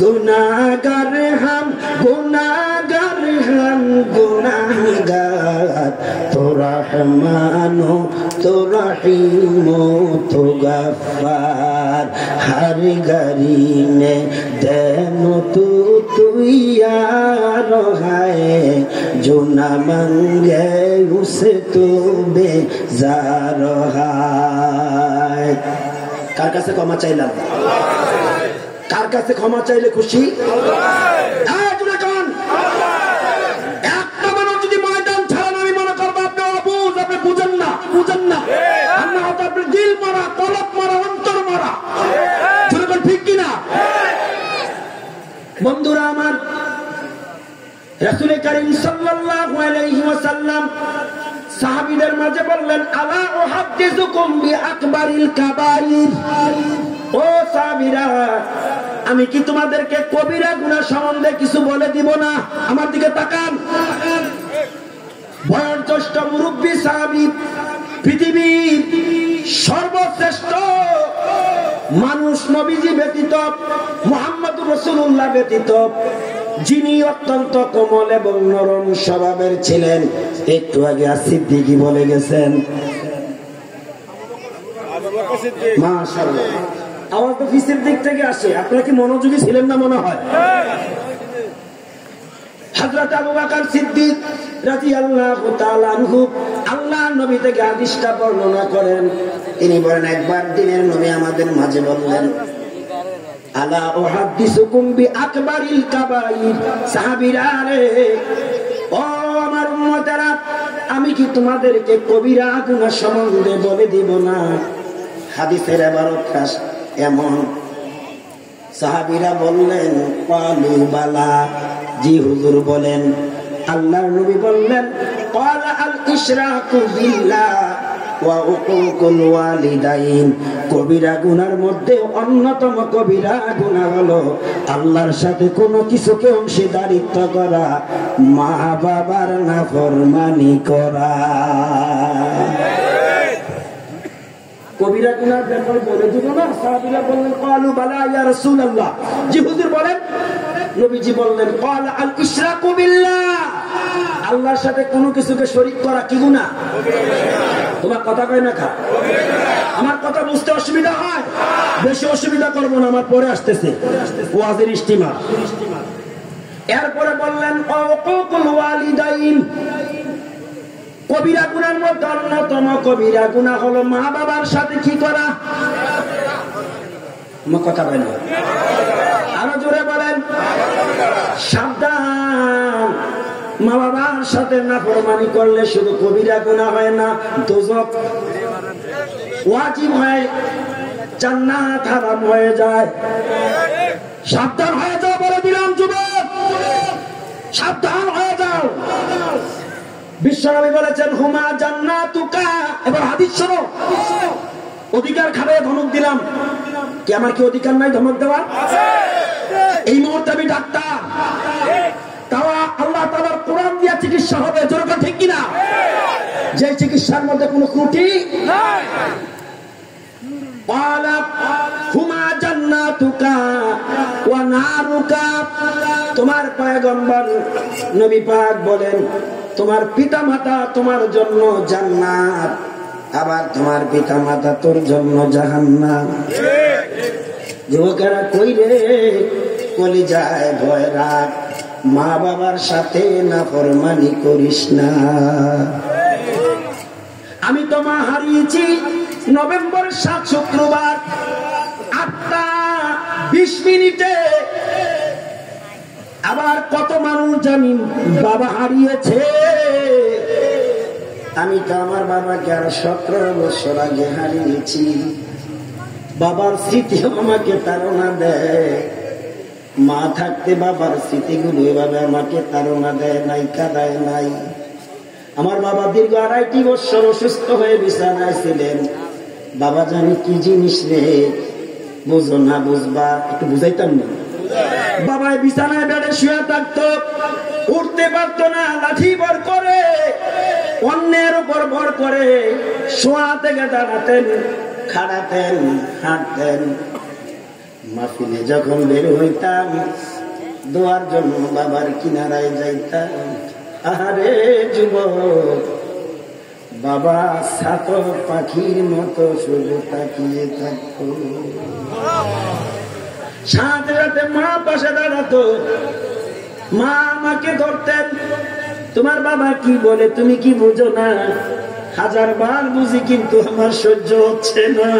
গুনাহগার হাম গুনাহগার, তো রহমান তো রহিম তো গফার, हर घड़ी में देनो तू यार है, जो न मांगे उसे तू बेजार है। কার কাছে ক্ষমা চাইলাম? কার কাছে ক্ষমা চাইলে খুশি? একটা মানুষ যদি ময়দান ছাড়েন, আমি মনে করবো আপনি অবুঝ, আপনি বুঝেন না আমরা হয়তো আপনি দিল মারা, কলব মারা, অন্তর মারা, ঠিক কিনা? বন্ধুরা আমার, রাসূল কারীম সাল্লাল্লাহু আলাইহি ওয়াসাল্লাম সাহাবীদের মাঝে বললেন, আলা উহাদ্দিসুকুম বিআকবারিল কাবাইর, ও সাহাবীরা আমি কি তোমাদেরকে কবিরা গুনাহ সম্বন্ধে কিছু বলে দিব না? আমার দিকে তাকান। বয়োজ্যেষ্ঠ মুরব্বী সাহাবী, পৃথিবীর সর্বশ্রেষ্ঠ মানুষ নবীজি ব্যতীত, মুহাম্মদুর রাসূলুল্লাহ ব্যতীত, যিনি অত্যন্ত কোমল এবং নরম স্বভাবের ছিলেন, একটু আগে সিদ্দিকী বলে গেছেন। মাশাআল্লাহ, আওয়াজ তো ফিসের দিক থেকে আসে। আপনারা কি মনোযোগী ছিলেন না মনে হয়? হযরত আবু বকর সিদ্দিক রাদিয়াল্লাহু তাআলা আনহু আল্লাহর নবী থেকে হাদিসটা বর্ণনা করেন। তিনি বলেন, একবার দিনের নবী আমাদের মাঝে বললেন, আলা উহাদ্দিসুকুম বিআকবারিল কাবাইর, সাহাবীরা রে, ও আমার উম্মতেরা, আমি কি তোমাদেরকে কবিরা গুনাহ সম্বন্ধে বলে দিব না? হাদিসের ইবারতটা এমন, সাহাবীরা বললেন, ক্বালু বালা, জি হুজুর বলেন। আল্লাহর নবী বললেন, ক্বালা আল ইশরাকু বিল্লাহ ওয়া উকুকুল ওয়ালিদাইন, কবিরা গুনার মধ্যে অন্যতম কবিরা গুনাহ হলো আল্লাহর সাথে কোনো কিছুকে অংশীদারিত্ব করা, মা বাবার নাফরমানি করা। কবিরা গুনার ব্যাপারে বলে দিব না? সাহাবীরা বললেন, ক্বালু বালা ইয়া রাসূলুল্লাহ, জি হুজুর বলেন। নবীজি বললেন, ক্বালা আল ইশরাকু বিল্লাহ, আল্লাহর সাথে কোনো কিছুকে শরীক করা কি গুনাহ? তোমার কথা কয় না খা? আমার কথা বুঝতে অসুবিধা হয়? বেশি অসুবিধা করবো না, আমার পরে আসতেছে ওয়াজের ইস্তিমা। এরপরে বললেন, উকুকুল ওয়ালিদাইন, কবিরা গুনার মধ্যে অন্যতম কবিরা গুনাহ হলো মা বাবার সাথে কি করা? আমার কথা কয় না? আরো জোরে বলেন। সাবধান, মা বাবার সাথে নাফরমানি করলে শুধু কবিরা গুনাহ হয় না, দোজখ ওয়াজিব হয়, জান্নাত হারাম হয়ে যায়। সাবধান হয়ে যাও, বলে দিলাম যুবক, সাবধান হয়ে যাও। বিশ্বনবী বলেছেন, হুমা জান্নাতুকা। এবার হাদিস শোনো, অধিকার খাবে ধমক দিলাম, কি আমার কি অধিকার নাই ধমক দেওয়ার? এই মুহূর্তে আমি ডাক্তার, তাও আল্লাহ তাআলার কোরআন দিয়া চিকিৎসা হবে, জোরটা ঠিক কিনা? যে চিকিৎসার মধ্যে কোনো ত্রুটি নাই। হুমা জান্নাতুকা জান্নাতুকা ওয়া নারুকা। তোমার পয়গম্বর নবী পাক বলেন তোমার পিতামাতা তোমার জন্য জান্নাত, আবার তোমার পিতামাতা তোর জন্য জাহান্নাম। যুবকেরা কই রে, কলিজায় ভয় রাখ, মা বাবার সাথে নাফরমানি করিস না। আমি তো মা হারিয়েছি নভেম্বর 7 শুক্রবার 8:20 আবার কত মানুষ জানি বাবা হারিয়েছে। আমি তো আমার বাবাকে আর 17 বছর আগে হারিয়েছি। বাবার স্মৃতি আমাকে তাড়না দেয়, মা থাকতে বাবার স্মৃতিগুলো এভাবে আমাকে তাড়না দেয় নাই, কাঁদায় নাই। আমার বাবা দীর্ঘ 2.5 বছর অসুস্থ হয়ে বিছানায় ছিলেন। বাবা জানি কি জিনিস রে, বুঝো না, বুঝবা একটু বুঝাইতাম না। বাবা বিছানায় বেড়ে শুয়ে থাকতো, উঠতে পারতো না, লাঠি ভর করে অন্যের উপর ভর করে শোয়া থেকে দাঁড়াতেন, খাড়াতেন, হাঁটতেন। মাহফিলে যখন বের হইতাম দোয়ার জন্য বাবার কিনারায় যাইতাম। আরে যুবক, বাবা ছাতক পাখির মতো শুধু তাকিয়ে থাকতো। সাথে সাথে মা পাশে দাঁড়াতো, মা আমাকে ধরতেন। তোমার বাবা কি বলে তুমি কি বুঝো না? 1000 বার বুঝি, কিন্তু আমার সহ্য হচ্ছে না।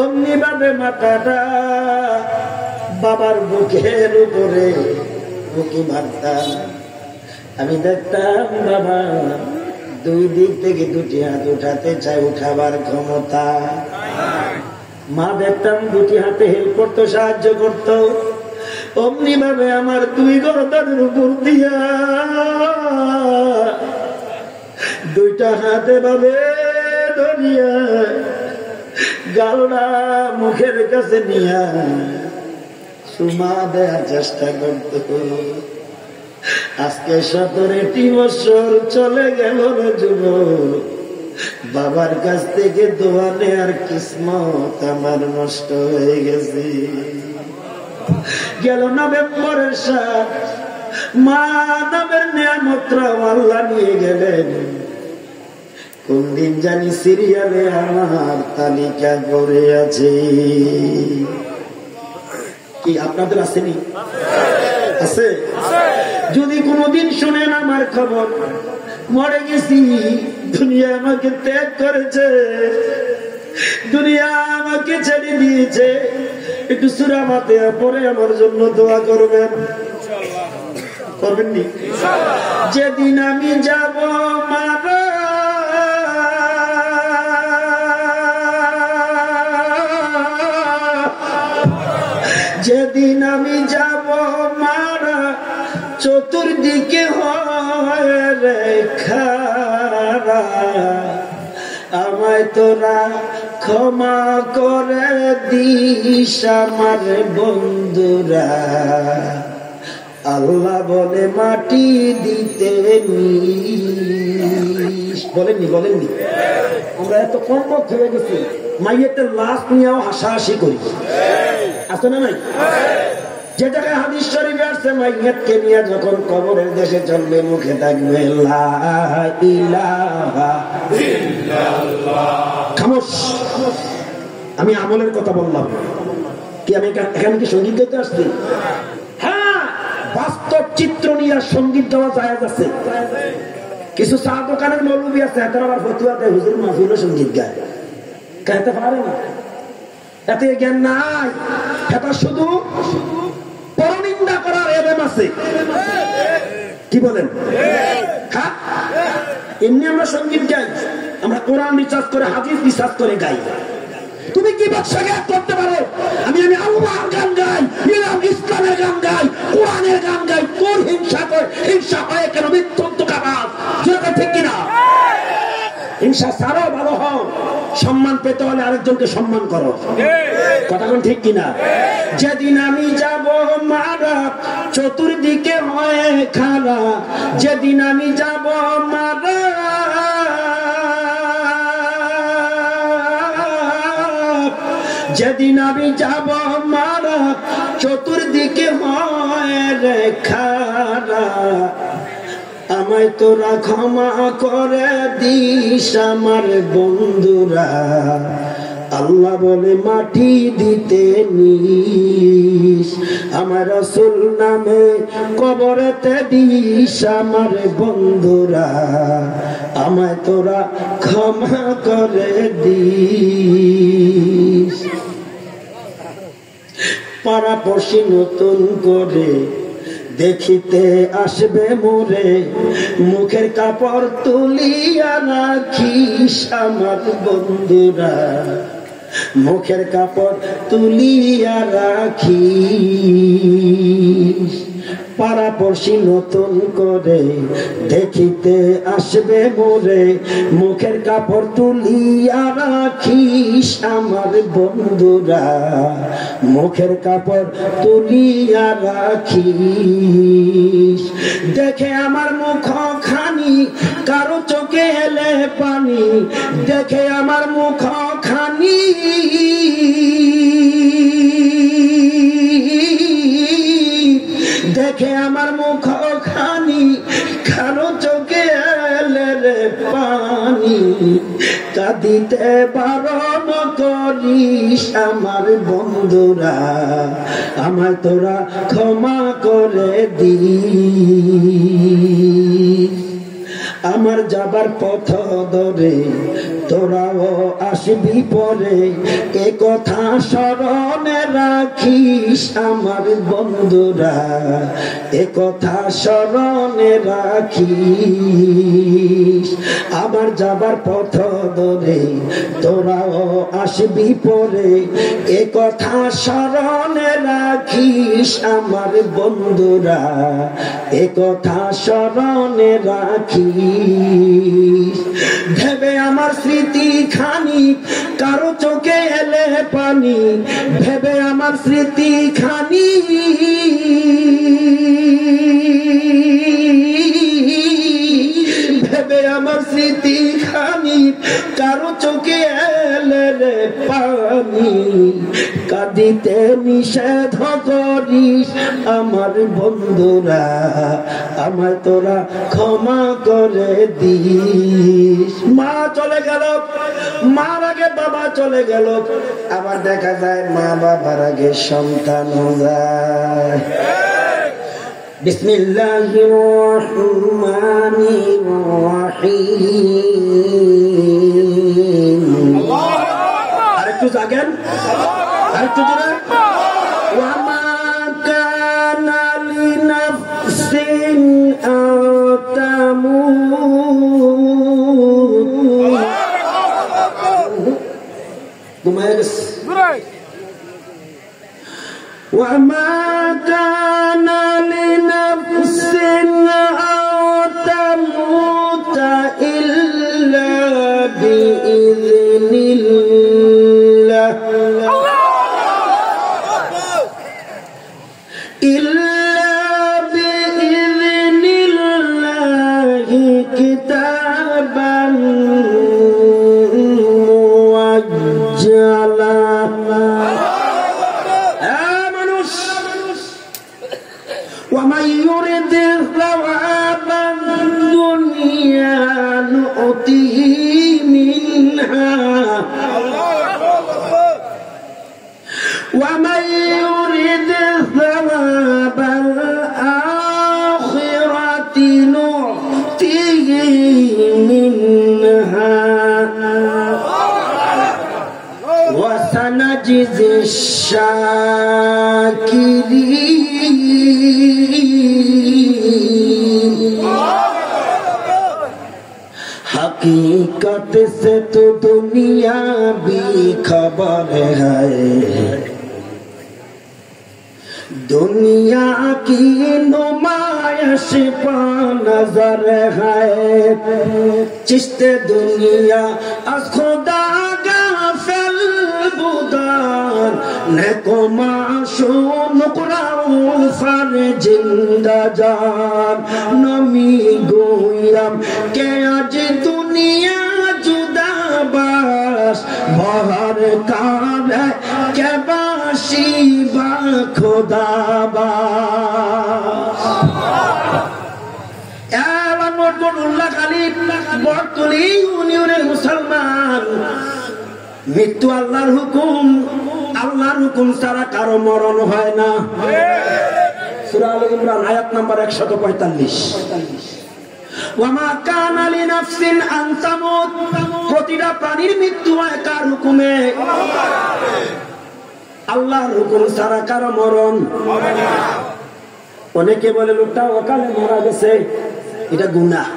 অমনি ভাবে মাথাটা বাবার বুকের উপরে বুকি মারতাম। আমি দেখতাম বাবা 2 দিক থেকে 2টি হাত উঠাতে চায়, উঠাবার ক্ষমতা। মা দেখতাম 2টি হাতে হেল্প করতো, সাহায্য করতো। অমনি ভাবে আমার 2 গর্দানের উপর দিয়া 2টা হাতে ভাবে ধরিয়া গালটা মুখের কাছে নিয়া সুমা দেওয়ার চেষ্টা করত। আজকে 17টি বছর চলে গেল রে যুবক, বাবার কাছ থেকে দোয়া নেয়ার কিসমত আমার নষ্ট হয়ে গেছে। গেল নভেম্বরের 7, মা নামের নিয়ামতটা আল্লাহ নিয়ে গেলেন। কোন দিন জানি সিরিয়ালে আমার তালিকা করে আছে। কি আপনাদের আসেনি? আছে? যদি কোনদিন শুনেন আমার খবর, মরে গেছি, দুনিয়া আমাকে ত্যাগ করেছে, দুনিয়া আমাকে ছেড়ে দিয়েছে, একটু সূরা ফাতিহা পড়ে আমার জন্য দোয়া করবেন। করবেননি? যেদিন আমি যাব মারা, যেদিন আমি যাব মারা, চতুর্দিকে হয় রেখা, আমায় তোরা ক্ষমা করে দিস আমার বন্ধুরা। আল্লাহ বলে মাটি দিতে বলেননি? বলেননি? আমরা এত কম পথ হয়ে গেছি, মাইয়ের লাশ নিয়েও হাসাহাসি করি, আছে না নাই? যে জায়গায় হাদিস শরীফে আসছে মাইয়াতকে নিয়ে যখন কবরের দেশে চলবে মুখে থাকবে লা ইলাহা ইল্লাল্লাহ। খামোশ। আমি আমলের কথা বললাম, কি আমি এখানে কি সঙ্গীত গাইতে আসছি? হ্যাঁ, বাস্তব চিত্র নিয়ে সঙ্গীত গাওয়া জায়েজ আছে। কিছু চা দোকানের মৌলবি আছে, তারা আবার ফতুয়া দেয় হুজুর মাহফিলে সঙ্গীত গায়, গাইতে পারে না, এতে জ্ঞান নাই। এটা শুধু পরনিন্দা করার এলেম আছে। কি বলেন? হ্যাঁ, এমনি আমরা সঙ্গীত গাই, আমরা কোরআন রিসার্চ করে, হাদিস রিসার্চ করে গাই। তুমি কি ব্যবসা করতে পারো? আমি আল্লাহর গান গাই, ইসলামের গান গাই, কোরআনের গান গাই, তোর হিংসা করে, হিংসা হয় কেন? মৃত্যুন্ত কাবাস, যেটা ঠিক কিনা? হিংসা ছাড়াও ভালো হও, সম্মান পেতে হলে আরেকজনকে সম্মান করো, কথা কোন ঠিক কিনা? যেদিন আমি যাব মারা, চতুর্দিকে হয় খারা, যেদিন আমি যাব মারা, যেদিন আমি যাব মারা চতুর্দিকে হয় রে খারা আমায় তোরা ক্ষমা করে দিস আমার বন্ধুরা আল্লাহ বলে মাটি দিতে নিস আমার রাসূল নামে কবরেতে দিস আমার বন্ধুরা আমায় তোরা ক্ষমা করে দিস পাড়াপড়শি নতুন করে দেখিতে আসবে মোরে মুখের কাপড় তুলিয়া রাখিস আমার বন্ধুরা মুখের কাপড় তুলিয়া রাখিস পাড়াপড়শি নতুন করে দেখিতে আসবে মোরে মুখের কাপড় তুলিয়া রাখিস আমার বন্ধুরা মুখের কাপড় তুলিয়া রাখিস দেখে আমার মুখ খানি কারো চোখে এলে পানি দেখে আমার মুখ খানি দেখে আমার মুখ খানি কারো চোখে এলে পানি কাঁদিতে বারণ করিস আমার বন্ধুরা আমায় তোরা ক্ষমা করে দিস আমার যাবার পথ ধরে তোরাও আসবি পরে এ কথা স্মরণে রাখিস আমার বন্ধুরা এ কথা স্মরণে রাখিস আমার যাবার পথ ধরে তোরাও আসবি পরে এ কথা স্মরণে রাখিস আমার বন্ধুরা এ কথা স্মরণে রাখিস ভেবে আমার স্মৃতি খানি কারো চোখে এলে পানি ভেবে আমার স্মৃতি খানি ভেবে আমার স্মৃতি খানি কারো চোখে এলে রে পানি কাঁদিতে নিষেধ করিস আমার বন্ধুরা আমায় তোরা ক্ষমা করে দিস মা চলে গেল মার আগে বাবা চলে গেল আবার দেখা যায় মা বাবার আগে সন্তান যায় বিসমিল্লাহির রহমানির রহিম আরেকটু জাগেন আরেকটু জোরে ওয়া মা কানা লিনাফসিন আন তামুত ঘুমায় গেছে ওয়া মা কানা লিনাফসিন আন তামুত ইল্লা বিইذنিল্লাহ إلا بإذن الله كتابا موجلا آمنوا ومن يرد ثواب الدنيا نؤته منها ومن يرد ثواب الآخرة نؤته منها وسنجزي الشاكرين हकीकत से तो दुनिया भी खबर है दुनिया की नुमाइश पर नजर है चिश्ते दुनिया अस खुदा गाफिल बुदार नेको माशूम कुरान फर जिंदा जान नमी गोयम के आज दुनिया जुदा बास बाहर कार খোদাবা বর্তলি ইউনিয়নের মুসলমান, মৃত্যু আল্লাহর হুকুম, আল্লাহর হুকুম ছাড়া কারো মরণ হয় না। সূরা আলে ইমরান আয়াত নাম্বার 145। ওয়ামা কানা লিনাফসিন আন তামুত, প্রতিটা প্রাণীর মৃত্যু হয় কার হুকুমে? আল্লাহর হুকুম ছাড়া কারো মরণ হবে না। অনেকে বলে লোকটা অকালে মারা গেছে, এটা গুনাহ।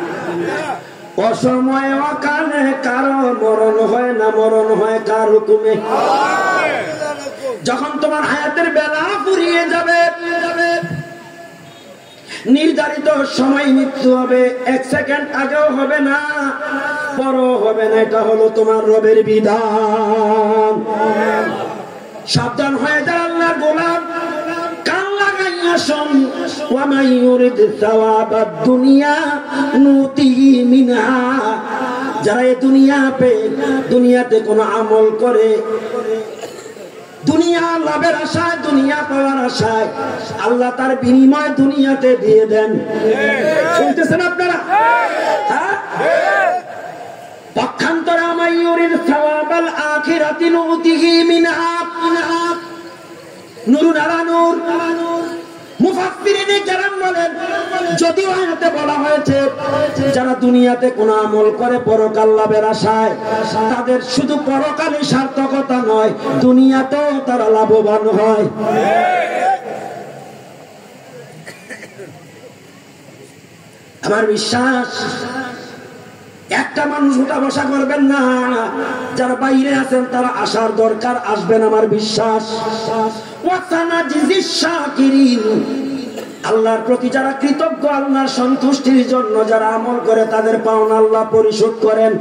অসময়ে অকালে কারো মরণ হয় না, মরণ হয় কার হুকুমে? যখন তোমার হায়াতের বেলা ফুরিয়ে যাবে, নির্ধারিত সময় মৃত্যু হবে, 1 সেকেন্ড আগেও হবে না, পরও হবে না। এটা হলো তোমার রবের বিধান। সাবধান হয়ে যা আল্লাহর গোলাম, কান লাগাইয়া শোন। ওয়া মান ইউরিদ সাওয়াবাদ দুনিয়া নুতিহি মিনহা, যারা এই দুনিয়াতে কোনো আমল করে, দুনিয়া লাভের আশায়, দুনিয়া পাওয়ার আশায়, আল্লাহ তার বিনিময় দুনিয়াতে দিয়ে দেন। শুনতেছেন আপনারা? হ্যাঁ, পক্ষান্তরে আমা ইউরিদ সাওয়াবাল আখিরাতি নুতিহি মিনহা, নূরুন আলা নূর। মুফাসসিরিনে কেরাম বলেন, যদিও আয়াতে বলা হয়েছে যারা দুনিয়াতে কোনো আমল করে পরকাল লাভের আশায়, তাদের শুধু পরকালে সার্থকতা নয়, দুনিয়াতেও তারা লাভবান হয়। আমার বিশ্বাস, একটা মানুষ উঠা বসা করবেন না। যারা বাইরে আছেন তারা আসার দরকার, আসবেন আমার বিশ্বাস। আল্লাহর প্রতি যারা কৃতজ্ঞ, আল্লাহর সন্তুষ্টির জন্য যারা আমল করে, তাদের পাওনা আল্লাহ পরিশোধ করেন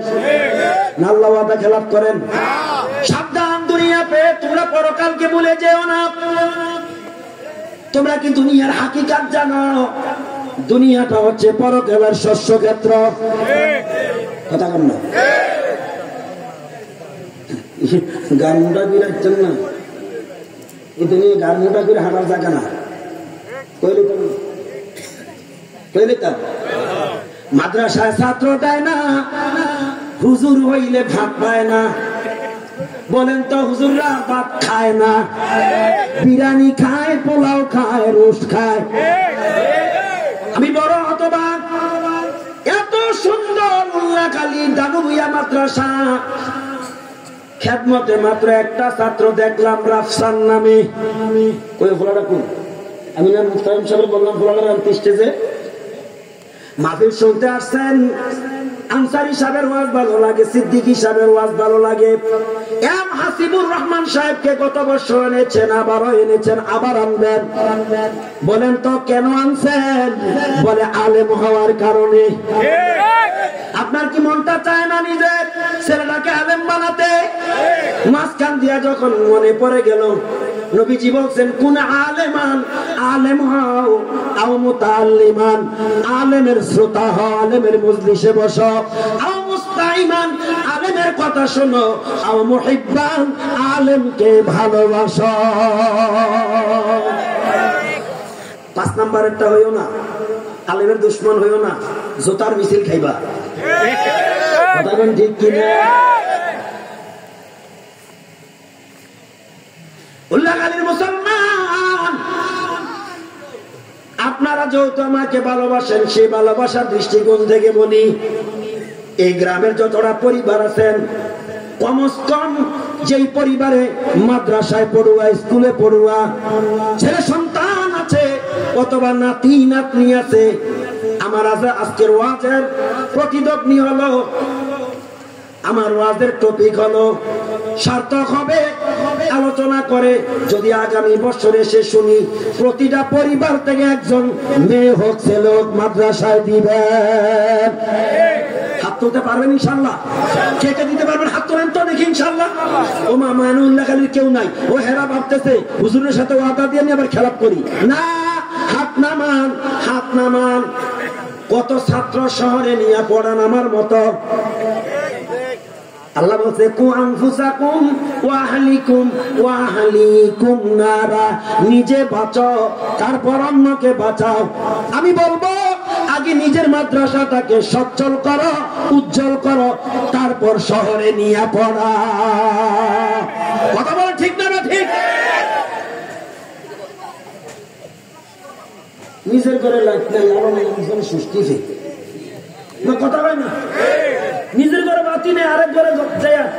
না, আল্লাহ ওয়াদা খেলাপ করেন। সাবধান, দুনিয়া পেয়ে তোমরা পরকালকে ভুলে যেও না। তোমরা কি দুনিয়ার হাকিকাত জানো? দুনিয়াটা হচ্ছে পরকালের শস্য ক্ষেত্র। কথা কম না, গান মোটা করে আসছেন না, এটা নিয়ে গান মোটা করে হাঁটার জায়গা না। মাদ্রাসায় ছাত্র দেয় না, হুজুর হইলে ভাত পায় না। বলেন তো, হুজুররা ভাত খায় না, বিরিয়ানি খায়, পোলাও খায়, রোস্ট খায়। আমি বড় হতবাক, এত সুন্দর মোল্লাখালী দানুবিয়া মাদ্রাসা, খেদমতে মাত্র একটা ছাত্র দেখলাম, রাফসান নামে। কই ফোলাটা কোন? আমি না মুস্তাকিম সাহেব বললাম, ফোলাটা স্টেজে মাহফিল শুনতে আসছেন। আনসারী সাহেবের ওয়াজ ভালো লাগে, সিদ্দিকী সাহেবের ওয়াজ ভালো লাগে। এম হাসিবুর রহমান সাহেবকে গত বছর এনেছেন, আবারও এনেছেন, আবার আনবেন। বলেন তো কেন আনছেন? বলে আলেম হওয়ার কারণে। আপনার কি মনটা চায় না নিজের ছেলেটাকে আলেম বানাতে? মাঝখান দিয়া যখন মনে পড়ে গেল, নবীজি বলছেন, কোন আলেমান, আলেম হও, আও মুতাআল্লিমান, আলেমের শ্রোতা হও, আলেমের মজলিসে বসো, আও মুস্তাইমান, আলেমের কথা শোনো, আও মুহিব্বান, আলেমকে ভালোবাসো। 5 নাম্বারেরটা হইও না, আলেমের দুশমন হইও না, জোতার মিছিল খাইবা। কথা বলেন ঠিক কিনা? উল্লাহখালীর মুসলমান, আপনারা যেহেতু আমাকে ভালোবাসেন, সেই ভালোবাসার দৃষ্টিকোণ থেকে বলি, এই গ্রামের যতটা পরিবার আছেন, কমস কম যেই পরিবারে মাদ্রাসায় পড়ুয়া, স্কুলে পড়ুয়া ছেলে সন্তান আছে অথবা নাতি নাতনি আছে, আমার আজকের ওয়াজের প্রতিদ্বন্দ্বী হলো, আমার ওয়াজের টপিক হলো সার্থক হবে আলোচনা করে যদি আগামী বছর এসে শুনি প্রতিটা পরিবার থেকে একজন মেয়ে হোক ছেলে হোক মাদ্রাসায় দিবেন। হাত তুলতে পারবেন ইনশাল্লাহ? কে কে দিতে পারবেন হাত তোলেন তো দেখি ইনশাল্লাহ। ও মা মাইনুল্লাহখালীর কেউ নাই, ও হেরা ভাবতেছে হুজুরের সাথে ওয়াদা দিয়ে নিয়ে আবার খেলাপ করি না। হাত নামান, হাত নামান। কত ছাত্র শহরে নিয়ে পড়ান আমার মতো, আল্লাহ বলছে কু আনফুসাকুম ওয়া আহলিকুম নারা, নিজে বাঁচাও তারপর অন্যকে বাঁচাও। আমি বলবো আগে নিজের মাদ্রাসাটাকে সচ্ছল করো, উজ্জ্বল করো, তারপর শহরে নিয়ে পড়া। কথা বলে ঠিক না? ঠিক। নিজের করে লাইট নাই, আরো সুষ্টি না, কথা হয় না? নিজের ঘরে বাতি নেই, আরেক ঘরে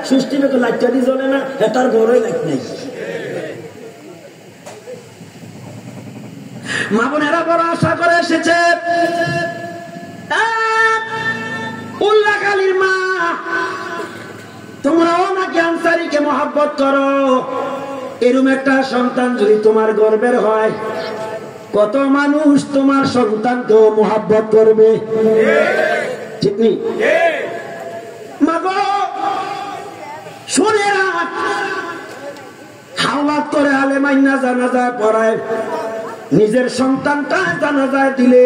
সুষ্টি তো লাইটটা দিয়ে জ্বলে না, তার ঘরে লাইট নেই। মা বোনেরা বড় আশা করে এসেছে, উল্লাহ কালীর মা, তোমরাও নাকি আনসারীকে মহব্বত করো। এরকম একটা সন্তান যদি তোমার গর্বের হয়, কত মানুষ তোমার সন্তানকেও মহব্বত করবে, ঠিক নেই? মাগো শুনে রাখ, হাওলাত করে আলেমাইনা জানাজা পড়ায়, নিজের সন্তানটা জানাজায় দিলে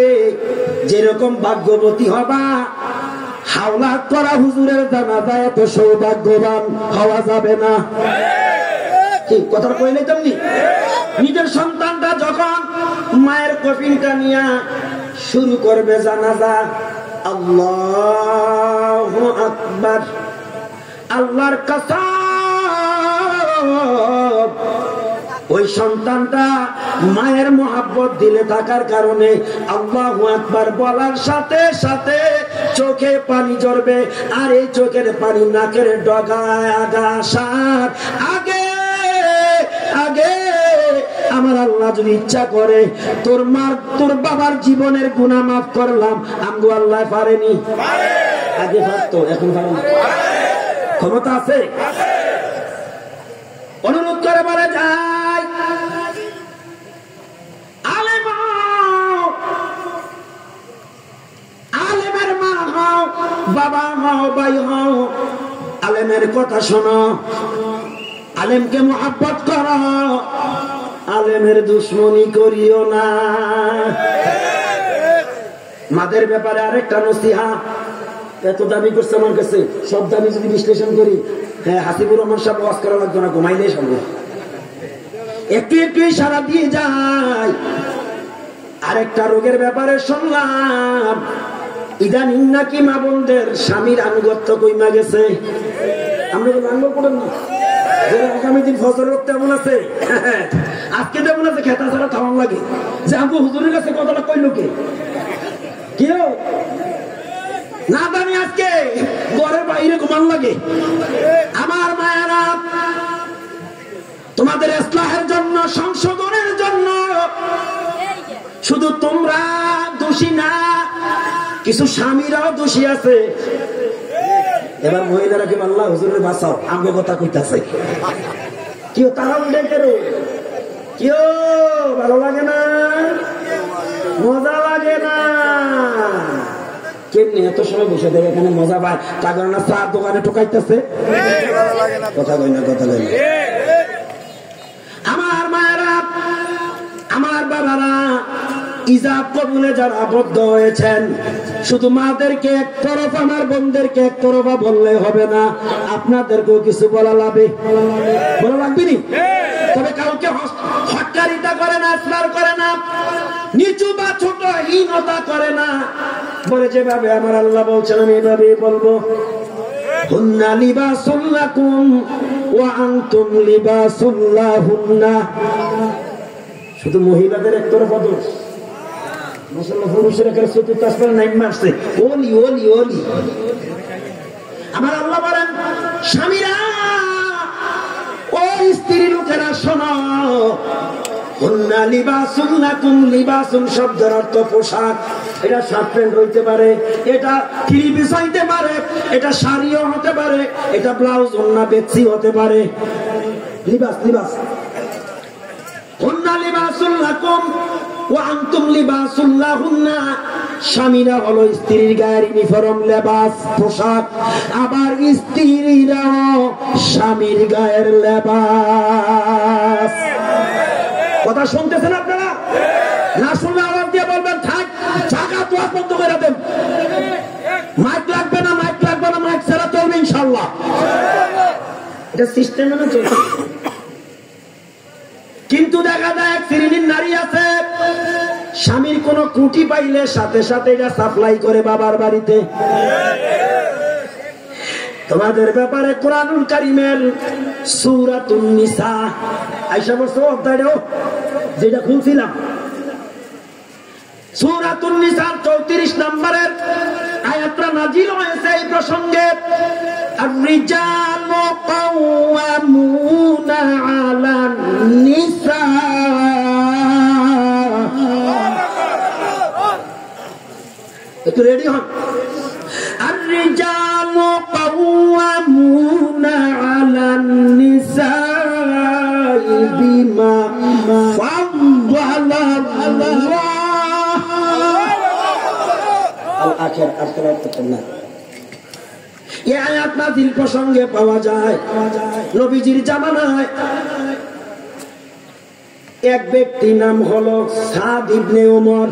যেরকম ভাগ্যবতী হবা, হাওলাত করা হুজুরের জানাজায় এত সৌভাগ্যবান হওয়া যাবে না। ঠিক কথা কইলে তেমনি নিজের সন্তানটা যখন মায়ের কফিনটা নিয়ে শুরু করবে জানাজা, আল্লাহু আকবার, আল্লাহর কসম, ওই সন্তানটা মায়ের মহব্বত দিলে থাকার কারণে আল্লাহু আকবার বলার সাথে সাথে চোখে পানি ঝরবে, আর এই চোখের পানি নাকের ডগায় আগাসার আগে আগে আমার আল্লাহ যদি ইচ্ছা করে তোর মার তোর বাবার জীবনের গুনাহ মাফ করলাম, আমগো আল্লাহ পারেনি? আগে পারতো, এখন পারে না। ক্ষমতা আছে? অনুরোধ করে বলে যায়, আলেমের মা হও, বাবা হও, ভাই হও, আলেমের কথা শোনো, আলেমকে মহব্বত করো, আলেমের দুশ্মনী করিও না। মাদের ব্যাপারে আরেকটা নসিহা, এত দাবি করছে আমার কাছে, সব দাবি যদি বিশ্লেষণ করি, হ্যাঁ হাসিবুর রহমান সাহেব ওয়াজ করা লাগতো না, ঘুমাইলেই সম্ভব। একটু একটু সারা দিয়ে যায়। আরেকটা রোগের ব্যাপারে শুনলাম, ইদানিং নাকি মা বোনদের স্বামীর আনুগত্য কইমা গেছে। আমরা আঙ্গুল করেন না, আগামী দিন ফজর রোগ তেমন আছে, আজকে তেমন আছে, খেতা ছাড়া খাওয়ান লাগে, যে আঙ্গু হুজুরের কাছে কথাটা কইল কে কেউ না জানি, আজকে ঘরের বাইরে ঘুমান লাগে। আমার মায়েরা, তোমাদের ইসলাহের জন্য, সংশোধনের জন্য শুধু তোমরা দোষী না, কিছু স্বামীরাও দোষী আছে। এবার মহিলারা কি আল্লাহ হুজুরের বাঁচাও, আমাকে কথা কইতাছে, কেউ তারা উঠে কেরো, কেউ ভালো লাগে না, মজা লাগে না। কেমনি এত সময় বসে দেবে এখানে মজা পায়, তার কারণে চার দোকানে টোকাইতেছে, কথা কই না, কথা কই না। আমার মায়েরা, আমার বাবারা, ইজাব কবুলে যারা আবদ্ধ হয়েছেন, শুধু মাদেরকে এক তরফ, আমার বোনদেরকে এক তরফা বললে হবে না, আপনাদেরকেও কিছু বলা লাগবে, বলা লাগবে নি। তবে কাউকে হটকারিতা করে না, স্নার করে না, নিচু বা ছোট হীনতা করে না, বলে যেভাবে আমার আল্লাহ বলছেন আমি এভাবেই বলবো। হুন্না লিবাসুল লাকুম ওয়া আনতুম লিবাসুল লাহুন্না। শুধু মহিলাদের একতরফা দোষ, মুসলমান পুরুষের একটা চতুর্থ আসমান নাইম মারছে, ওলি ওলি ওলি। আমার আল্লাহ বলেন, স্বামীরা ও স্ত্রী লোকেরা শোনো, হুন্না লিবাসুল লাকুম, লিবাসুল শব্দের অর্থ পোশাক। এটা শার্ট প্যান্ট হইতে পারে, এটা থ্রি পিস হইতে পারে, এটা শাড়িও হতে পারে, এটা ব্লাউজ ওন্না বেক্সি হতে পারে। লিবাস লিবাস, হুন্না লিবাসুল লাকুম ওয়া আনতুম লিবাসুল লাহুন্না। স্বামীরা হলো স্ত্রীর গায়ের ইউনিফর্ম, লেবাস, পোশাক, আবার স্ত্রীরাও স্বামীর গায়ের লেবাস। কথা শুনতেছেন আপনারা? না শুনলে আওয়াজ দিয়ে বলবেন, থাক জায়গা তো বন্ধ করে দেন, মাইক লাগবে না, মাইক লাগবে না, মাইক ছাড়া চলবে ইনশাআল্লাহ। এটা সিস্টেমে না চলছে। কিন্তু দেখা যায় এক শ্রেণীর নারী আছে, স্বামীর কোন কুটি পাইলে সাথে সাথে এটা সাপ্লাই করে বাবার বাড়িতে। তোমাদের ব্যাপারে কোরআনুল কারীমের সূরাতুন নিসা আয়েশা বলছো অধ্যায়ও যেটা খুলছিলাম, সূরাতুন নিসা 34 নম্বরের আয়াতটা নাযিল হয়েছে এই প্রসঙ্গে। আর-রিজালু কাওয়ামুনা আলান নিসা, একটু রেডি হন। আর-রিজালু কাওয়ামুনা আলান নিসা বিমা ফাদ্দালা প্রসঙ্গে পাওয়া যায় নবীজির জামানায় এক ব্যক্তির নাম হলো সাদ ইবনে ওমর।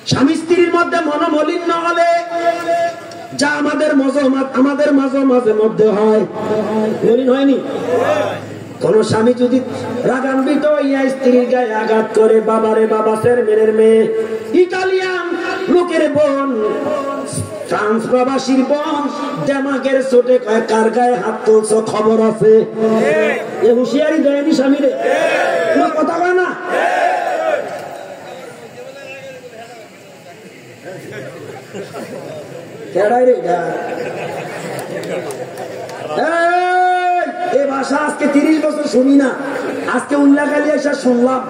স্বামী স্ত্রীর মধ্যে মনোমালিন্য হলে যা আমাদের মাঝে মাঝে মধ্যে হয়, হয়নি? কোন স্বামী যদি রাগান্বিত হইয়া স্ত্রীর গায়ে আঘাত করে, বাবারে বাবা, চেয়ারম্যানের মেয়ে, ইটালিয়ান লোকের বোন, ফ্রান্স প্রবাসীর বোন, দেমাগের চোটে কয় কার গায়ে হাত তুলছ খবর আছে, এ হুঁশিয়ারি দেয়নি স্বামীরে? কথা কয় না? এই ভাষা আজকে 30 বছর শুনি না, আজকে উল্লাখালি এসে শুনলাম।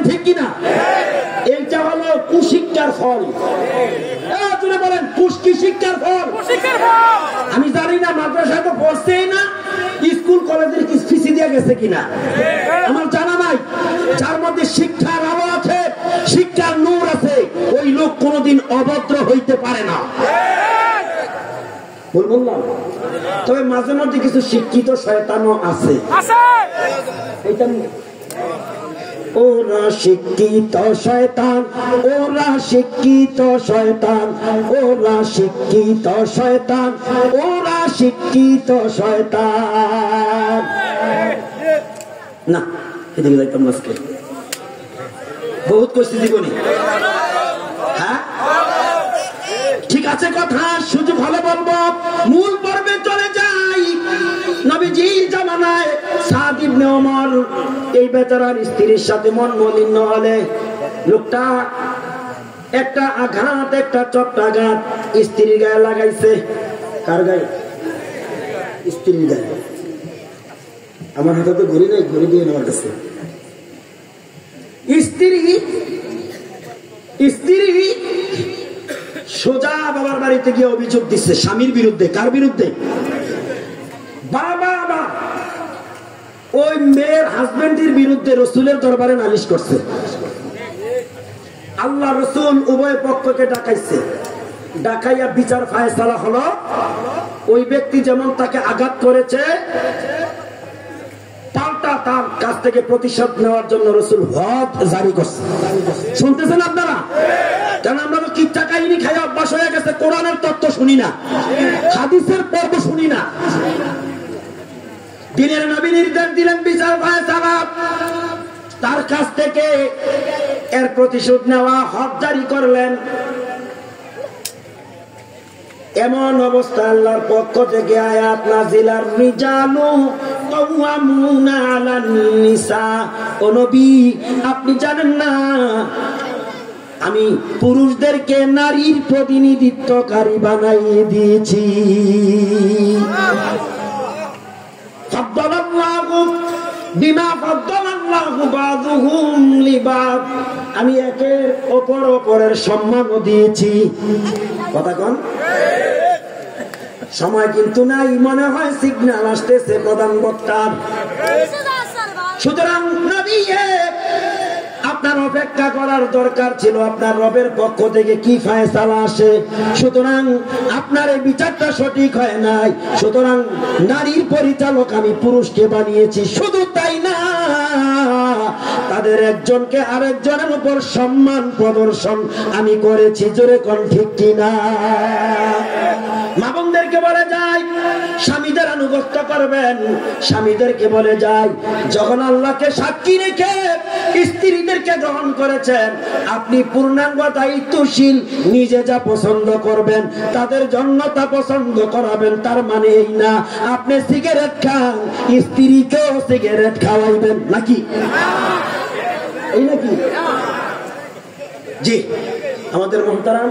ঠিক কিনা? এইটা হলো কুশিক্ষার ফল। বলেন কুশকি শিক্ষার ফল। আমি জানি না মাদ্রাসায় তো পড়ছেই না, স্কুল কলেজের ফিসি দিয়ে গেছে কিনা আমার জানা নাই। যার মধ্যে শিক্ষার আলো আছে, শিক্ষার নূর আছে, ওই লোক কোনদিন অভদ্র হইতে পারে না। বললাম তবে মাঝে মধ্যে কিছু শিক্ষিত শয়তানও আছে। ওরা শিক্ষিত শয়তান, ওরা শিক্ষিত শয়তান, ওরা শিক্ষিত শয়তান, ওরা শিক্ষিত শয়তান। না এদিকে যাইতাম আজকে, বহুত কষ্ট জীবনে। হ্যাঁ ঠিক আছে, কথা সুযোগ হলে বলবো। মূল পর্বে চলে যাই। নবীজির জামানায় সাদ ইবনে ওমর এই বেচারার স্ত্রীর সাথে মনোমালিন্য হলে লোকটা একটা আঘাত, একটা চট্টাঘাত স্ত্রীর গায়ে লাগাইছে। কার গায়ে? স্ত্রীর গায়ে। আমার হাতে তো ঘড়ি নাই, ঘড়ি দিয়ে নেওয়ার কাছে। স্ত্রী সোজা বাবার বাড়িতে গিয়ে অভিযোগ দিচ্ছে স্বামীর বিরুদ্ধে। কার বিরুদ্ধে? বাবা ওই মেয়ের হাজবেন্ডের বিরুদ্ধে রসুলের দরবারে নালিশ করছে। আল্লাহ রসুল উভয় পক্ষকে ডাকাইছে, ডাকাইয়া বিচার ফায়সালা হলো ওই ব্যক্তি যেমন তাকে আঘাত করেছে পাল্টা তার কাছ থেকে প্রতিশোধ নেওয়ার জন্য রসুল হদ জারি করছে। শুনতেছেন আপনারা? কারণ আমরা তো কিচ্ছা কাহিনী খাই অভ্যাস হয়ে গেছে, কোরআনের তত্ত্ব শুনি না, হাদিসের পর্ব শুনি না। দিনের নবী নির্দেশ দিলেন বিচার ফায়সালা, তার কাছ থেকে এর প্রতিশোধ নেওয়া, হদ জারি করলেন। এমন অবস্থা আল্লাহর পক্ষ থেকে আয়াত নাযিল, আর-রিজালু কাওয়ামুনা আলান নিসা। ও নবী আপনি জানেন না আমি পুরুষদেরকে নারীর প্রতিনিধিত্বকারী বানাইয়ে দিয়েছি। আমি একের অপরের সম্মানও দিয়েছি। কথা কন, সময় কিন্তু নাই, মনে হয় সিগন্যাল আসতেছে প্রধান বক্তার। সুতরাং নবী আপনার অপেক্ষা করার দরকার ছিল আপনার রবের পক্ষ থেকে কি ফায়সালা আসে। সুতরাং আপনার এই বিচারটা সঠিক হয় নাই। সুতরাং নারীর পরিচালক আমি পুরুষকে বানিয়েছি। শুধু তাই না, তাদের একজনকে আরেকজনের উপর সম্মান প্রদর্শন আমি করেছি, জোরে কোন ঠিক কিনা? মা বোনদেরকে বলে যায় স্বামীদের আনুগত্য করবেন, স্বামীদেরকে বলে যায় যখন আল্লাহকে সাক্ষী রেখে স্ত্রীদেরকে গ্রহণ করেছেন আপনি পূর্ণাঙ্গ দায়িত্বশীল, নিজে যা পছন্দ করবেন তাদের জন্য তা পছন্দ করাবেন। তার মানে এই না আপনি সিগারেট খান স্ত্রীকেও সিগারেট খাওয়াইবেন, নাকি? এই নাকি? জি, আমাদের মুহতারাম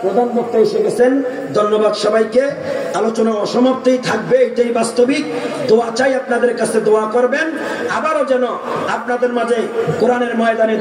প্রধান বক্তা এসে গেছেন, ধন্যবাদ সবাইকে। আলোচনা অসমাপ্তই থাকবে, এটাই বাস্তবিক। দোয়া চাই আপনাদের কাছে, দোয়া করবেন আবারও যেন আপনাদের মাঝে কোরআনের ময়দানে